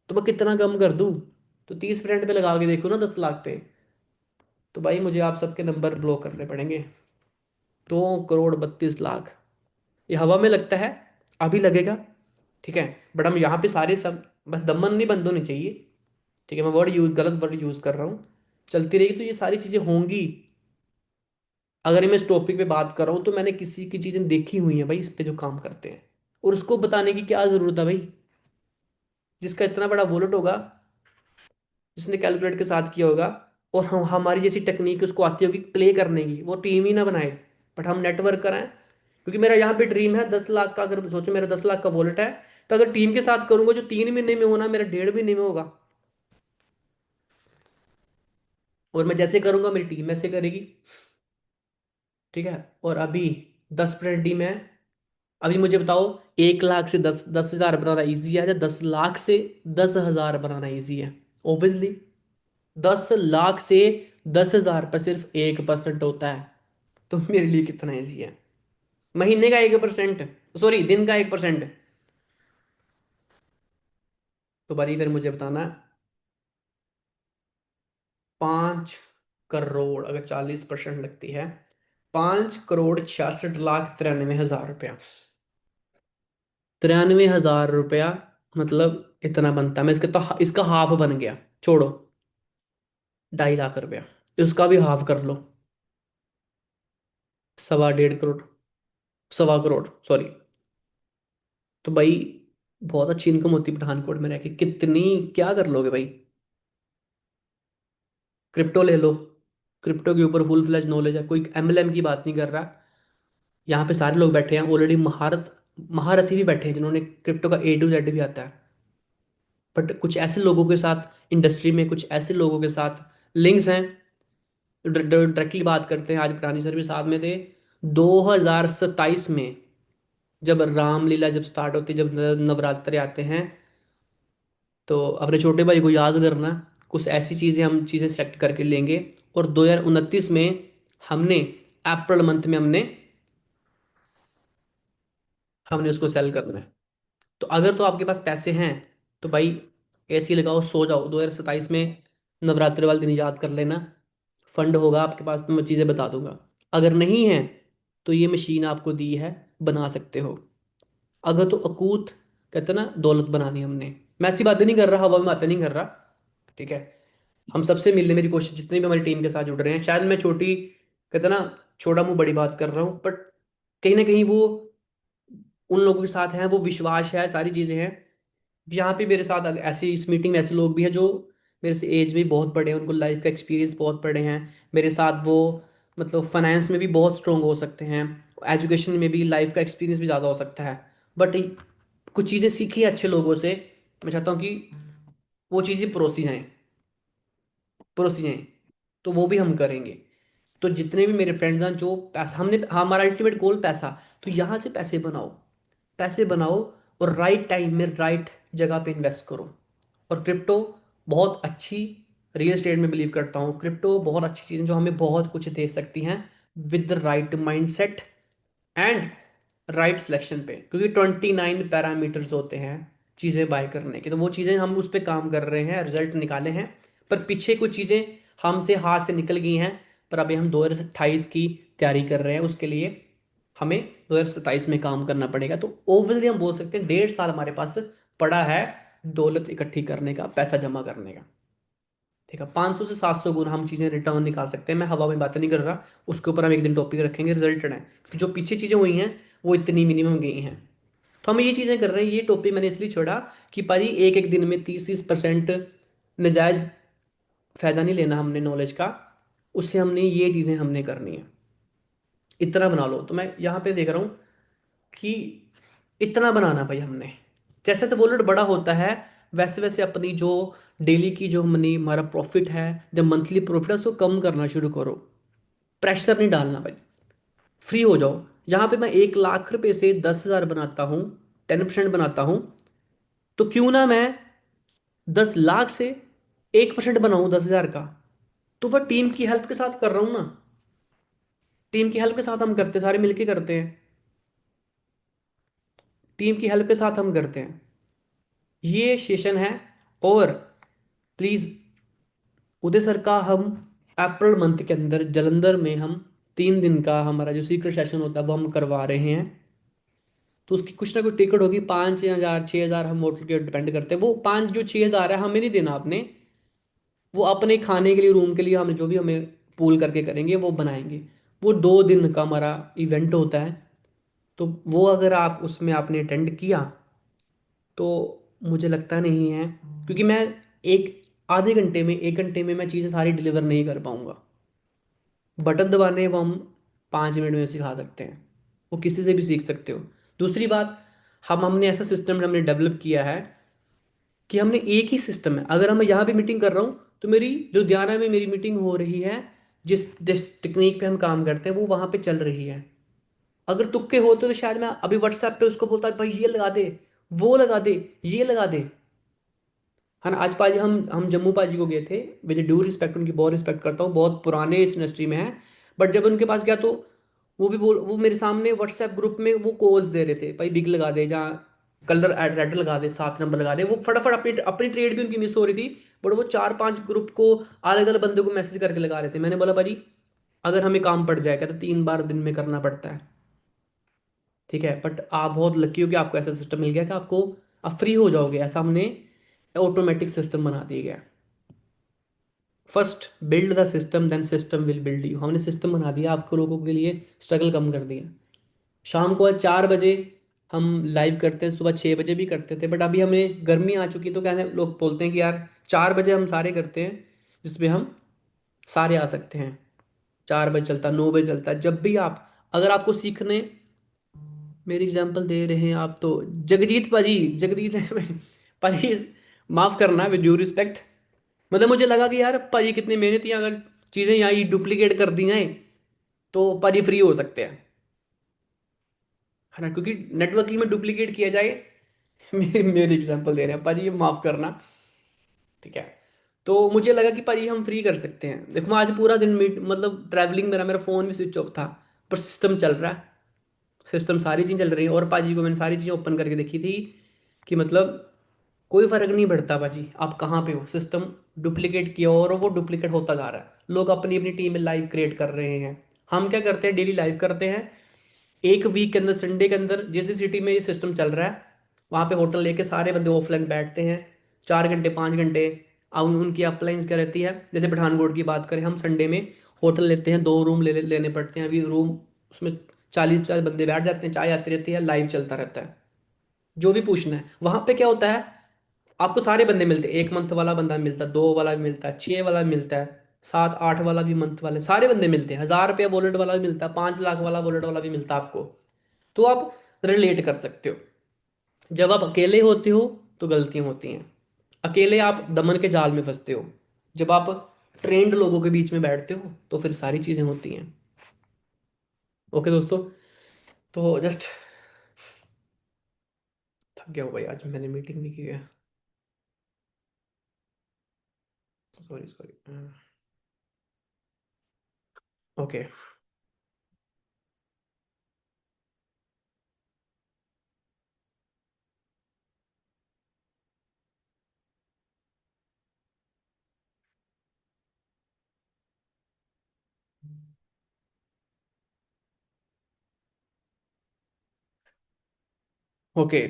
तो मैं कितना कम कर दूं? तो 30% पे लगा के देखो ना 10 लाख पे। तो भाई मुझे आप सबके नंबर ब्लॉक करने पड़ेंगे। 2 करोड़ 32 लाख, ये हवा में लगता है, अभी लगेगा। ठीक है, बट हम यहाँ पे सारे सब, बस दमन नहीं बंद होनी चाहिए। ठीक है, मैं गलत वर्ड यूज कर रहा हूँ। चलती रहेगी तो ये सारी चीजें होंगी। अगर मैं इस टॉपिक पे बात कर रहा हूँ, तो मैंने किसी की चीजें देखी हुई हैं भाई, इस पे जो काम करते हैं। और उसको बताने की क्या जरूरत है भाई? जिसका इतना बड़ा वॉलेट होगा, जिसने कैलकुलेट के साथ किया होगा, और हम हमारी जैसी टेक्निक उसको आती होगी प्ले करने की, वो टीम ही ना बनाए, बट हम नेटवर्क कराएं। क्योंकि मेरा यहाँ पे ड्रीम है 10 लाख का। अगर सोचो मेरा 10 लाख का वॉलेट है, तो अगर टीम के साथ करूंगा, जो 3 महीने में होना मेरा 1.5 महीने में होगा। और मैं जैसे करूंगा मेरी टीम ऐसे करेगी। ठीक है, और अभी 10% टीम है। अभी मुझे बताओ, 1 लाख से 10,000 बनाना इजी है, या 10 लाख से 10,000 बनाना इजी है? ऑब्वियसली 10 लाख से 10,000 पर सिर्फ 1% होता है। तो मेरे लिए कितना इजी है? महीने का 1%, सॉरी दिन का 1%। तो भाई फिर मुझे बताना, 5 करोड़ अगर 40% लगती है, 5 करोड़ 66 लाख 93 हजार रुपया। 93 हजार रुपया, मतलब इतना बनता है। मैं इसका तो इसका हाफ बन गया। छोड़ो, 2.5 लाख रुपया, उसका भी हाफ कर लो। 1.25 करोड़, 1.25 करोड़ सॉरी। तो भाई बहुत अच्छी इनकम होती है पठानकोट में रह के। कितनी क्या कर लोगे भाई? क्रिप्टो ले लो। क्रिप्टो के ऊपर फुल फ्लैज नॉलेज है, कोई एमएलएम की बात नहीं कर रहा। यहाँ पे सारे लोग बैठे हैं ऑलरेडी, महारथी भी बैठे हैं, जिन्होंने क्रिप्टो का A to Z भी आता है। बट कुछ ऐसे लोगों के साथ इंडस्ट्री में, कुछ ऐसे लोगों के साथ लिंक्स हैं, डायरेक्टली बात करते हैं। आज पुरानी सर भी साथ में थे। 2027 में जब रामलीला जब स्टार्ट होती है, जब नवरात्रे आते हैं, तो अपने छोटे भाई को याद करना। कुछ ऐसी चीज़ें हम चीज़ें सेलेक्ट करके लेंगे। और 2029 में हमने अप्रैल मंथ में हमने हमने उसको सेल करना है। तो अगर तो आपके पास पैसे हैं, तो भाई एसी लगाओ, सो जाओ। 2027 में नवरात्रि वाले दिन याद कर लेना। फंड होगा आपके पास तो मैं चीज़ें बता दूंगा। अगर नहीं है, तो ये मशीन आपको दी है, बना सकते हो। अगर तो अकूत, कहते हैं ना, दौलत बनानी हमने। मैं ऐसी बातें नहीं कर रहा, हवा में बातें नहीं कर रहा। ठीक है, हम सबसे मिलने मेरी कोशिश, जितने भी हमारी टीम के साथ जुड़ रहे हैं। शायद मैं छोटी, कहते हैं ना, छोटा मुंह बड़ी बात कर रहा हूँ, बट कहीं ना कहीं वो उन लोगों के साथ हैं, वो विश्वास है, सारी चीज़ें हैं। यहाँ पे मेरे साथ ऐसे इस मीटिंग में ऐसे लोग भी हैं जो मेरे से एज में बहुत बड़े हैं, उनको लाइफ का एक्सपीरियंस बहुत बड़े हैं। मेरे साथ वो, मतलब फाइनेंस में भी बहुत स्ट्रोंग हो सकते हैं, एजुकेशन में भी लाइफ का एक्सपीरियंस भी ज़्यादा हो सकता है। बट कुछ चीज़ें सीखी अच्छे लोगों से, मैं चाहता हूँ कि वो चीज़ें परोसी जाएं। तो वो भी हम करेंगे। तो जितने भी मेरे फ्रेंड्स हैं, जो पैसा हमने, हमारा अल्टीमेट गोल पैसा। तो यहाँ से पैसे बनाओ, पैसे बनाओ, और राइट टाइम में राइट जगह पे इन्वेस्ट करो। और क्रिप्टो बहुत अच्छी, रियल एस्टेट में बिलीव करता हूँ। क्रिप्टो बहुत अच्छी चीज़ है, जो हमें बहुत कुछ दे सकती हैं, with the right mindset and right selection पे, क्योंकि 29 पैरामीटर्स होते हैं चीज़ें बाय करने के, तो वो चीज़ें हम उस पर काम कर रहे हैं, रिजल्ट निकाले हैं। पर पीछे कुछ चीज़ें हमसे हाथ से निकल गई हैं, पर अभी हम 2028 की तैयारी कर रहे हैं, उसके लिए हमें 2027 में काम करना पड़ेगा। तो ओवरऑल हम बोल सकते हैं 1.5 साल हमारे पास पड़ा है दौलत इकट्ठी करने का, पैसा जमा करने का। ठीक है, 500 से 700 गुना हम चीज़ें रिटर्न निकाल सकते हैं। मैं हवा में बातें नहीं कर रहा, उसके ऊपर हम एक दिन टॉपिक रखेंगे, रिजल्टेड है, क्योंकि जो पीछे चीज़ें हुई हैं वो इतनी मिनिमम गई हैं। तो हम ये चीज़ें कर रहे हैं। ये टॉपिक मैंने इसलिए छोड़ा कि भाजी एक एक दिन में 30-30% नजायज फायदा नहीं लेना हमने नॉलेज का, उससे हमने ये चीज़ें हमने करनी है। इतना बना लो, तो मैं यहाँ पे देख रहा हूँ कि इतना बनाना भाई हमने, जैसे जैसे वॉलेट बड़ा होता है वैसे वैसे अपनी जो डेली की जो मनी हमारा प्रॉफिट है, जब मंथली प्रॉफिट है उसको कम करना शुरू करो। प्रेशर नहीं डालना भाई, फ्री हो जाओ। यहाँ पे मैं 1 लाख रुपए से 10,000 बनाता हूँ, 10% बनाता हूँ, तो क्यों ना मैं 10 लाख से 1% बनाऊँ 10,000 का। तो वह टीम की हेल्प के साथ कर रहा हूँ ना, टीम की हेल्प के साथ हम करते, सारे मिलके करते हैं, टीम की हेल्प के साथ हम करते हैं। ये सेशन है। और प्लीज उदय सर का हम अप्रैल मंथ के अंदर जलंधर में हम 3 दिन का हमारा जो सीक्रेट सेशन होता है वो हम करवा रहे हैं। तो उसकी कुछ ना कुछ टिकट होगी, 5,000 6,000, हम होटल के डिपेंड करते हैं। वो 5 जो 6,000 है हमें नहीं देना आपने, वो अपने खाने के लिए, रूम के लिए, हम जो भी हमें पूल करके करेंगे वो बनाएंगे। वो 2 दिन का हमारा इवेंट होता है। तो वो अगर आप उसमें आपने अटेंड किया तो मुझे लगता नहीं है, क्योंकि मैं एक आधे घंटे में 1 घंटे में मैं चीज़ें सारी डिलीवर नहीं कर पाऊंगा। बटन दबाने वो हम 5 मिनट में सिखा सकते हैं, वो किसी से भी सीख सकते हो। दूसरी बात, हमने ऐसा सिस्टम हमने डेवलप किया है कि हमने एक ही सिस्टम है, अगर मैं यहाँ भी मीटिंग कर रहा हूँ तो मेरी लुधियाना में मेरी मीटिंग हो रही है, जिस जिस टेक्निक पे हम काम करते हैं वो वहाँ पे चल रही है। अगर तुक्के होते तो शायद मैं अभी व्हाट्सएप पे उसको बोलता भाई ये लगा दे, वो लगा दे, ये लगा दे, है ना। आज पाजी हम जम्मू पाजी को गए थे, विद ड्यू रिस्पेक्ट, उनकी बहुत रिस्पेक्ट करता हूँ, बहुत पुराने इस इंडस्ट्री में है। बट जब उनके पास गया तो वो मेरे सामने व्हाट्सएप ग्रुप में वो कॉल्स दे रहे थे, भाई बिग लगा दे, जहाँ कलर रेड लगा दे, 7 नंबर लगा दे। वो फटाफट अपनी अपनी ट्रेड भी उनकी मिस हो रही थी, बट वो 4-5 ग्रुप को अलग अलग बंदे को मैसेज करके लगा रहे थे। मैंने बोला भाजी अगर हमें काम पड़ जाएगा तो 3 बार दिन में करना पड़ता है, ठीक है। बट आप बहुत लकी हो कि आपको ऐसा सिस्टम मिल गया कि आपको आप फ्री हो जाओगे, ऐसा हमने ऑटोमेटिक सिस्टम बना दिया गया। First build the system then system will build you, हमने सिस्टम बना दिया, आपको लोगों के लिए स्ट्रगल कम कर दिया। शाम को आज 4 बजे हम लाइव करते हैं, सुबह 6 बजे भी करते थे, बट अभी हमें गर्मी आ चुकी है तो कहते हैं, लोग बोलते हैं कि यार 4 बजे हम सारे करते हैं, जिसमें हम सारे आ सकते हैं। 4 बजे चलता है, 9 बजे चलता है, जब भी आप, अगर आपको सीखने, मेरी एग्जांपल दे रहे हैं आप तो, जगजीत पाजी, जगजीत पाजी माफ करना, विद ड्यू रिस्पेक्ट, मतलब मुझे लगा कि यार पाजी कितनी मेहनती हैं, अगर चीज़ें यहाँ डुप्लीकेट कर दी जाएं तो पाजी फ्री हो सकते हैं, है ना, क्योंकि नेटवर्किंग में डुप्लीकेट किया जाए। मेरी एग्जांपल दे रहे हैं पाजी, ये माफ करना, ठीक है। तो मुझे लगा कि पाजी हम फ्री कर सकते हैं। देखो मैं आज पूरा दिन मीट मतलब ट्रैवलिंग, मेरा मेरा फ़ोन भी स्विच ऑफ था, पर सिस्टम चल रहा है, सिस्टम सारी चीज़ें चल रही हैं। और पाजी को मैंने सारी चीज़ें ओपन करके देखी थी कि मतलब कोई फर्क नहीं पड़ता बाजी आप कहाँ पे हो, सिस्टम डुप्लीकेट किया और वो डुप्लीकेट होता जा रहा है। लोग अपनी अपनी टीम में लाइव क्रिएट कर रहे हैं, हम क्या करते हैं, डेली लाइव करते हैं। एक वीक के अंदर संडे के अंदर जैसे सिटी में ये सिस्टम चल रहा है, वहाँ पे होटल लेके सारे बंदे ऑफलाइन बैठते हैं, 4 घंटे 5 घंटे। अब उनकी अपलाइंस क्या रहती है, जैसे पठानकोट की बात करें, हम संडे में होटल लेते हैं, 2 रूम लेने पड़ते हैं। अभी रूम उसमें 40-50 बंदे बैठ जाते हैं, चाय आती रहती है, लाइव चलता रहता है। जो भी पूछना है वहां पे क्या होता है, आपको सारे बंदे मिलते हैं, 1 मंथ वाला बंदा मिलता है, 2 वाला भी मिलता है, 6 वाला भी मिलता है, 7-8 वाला भी, मंथ वाले सारे बंदे मिलते हैं, 1,000 रुपया वॉलेट वाला भी मिलता है, 5 लाख वाला वॉलेट वाला भी मिलता है आपको। तो आप रिलेट कर सकते हो। जब आप अकेले होते हो तो गलतियां होती हैं, अकेले आप दमन के जाल में फंसते हो। जब आप ट्रेंड लोगों के बीच में बैठते हो तो फिर सारी चीजें होती हैं। ओके दोस्तों, तो जस्ट थक गया हूँ भाई, आज मैंने मीटिंग नहीं की है, सॉरी सॉरी। ओके। ओके,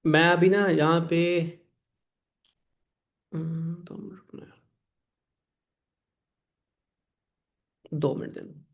मैं अभी ना यहाँ पे 2 मिनट रुकना, 2 मिनट देना।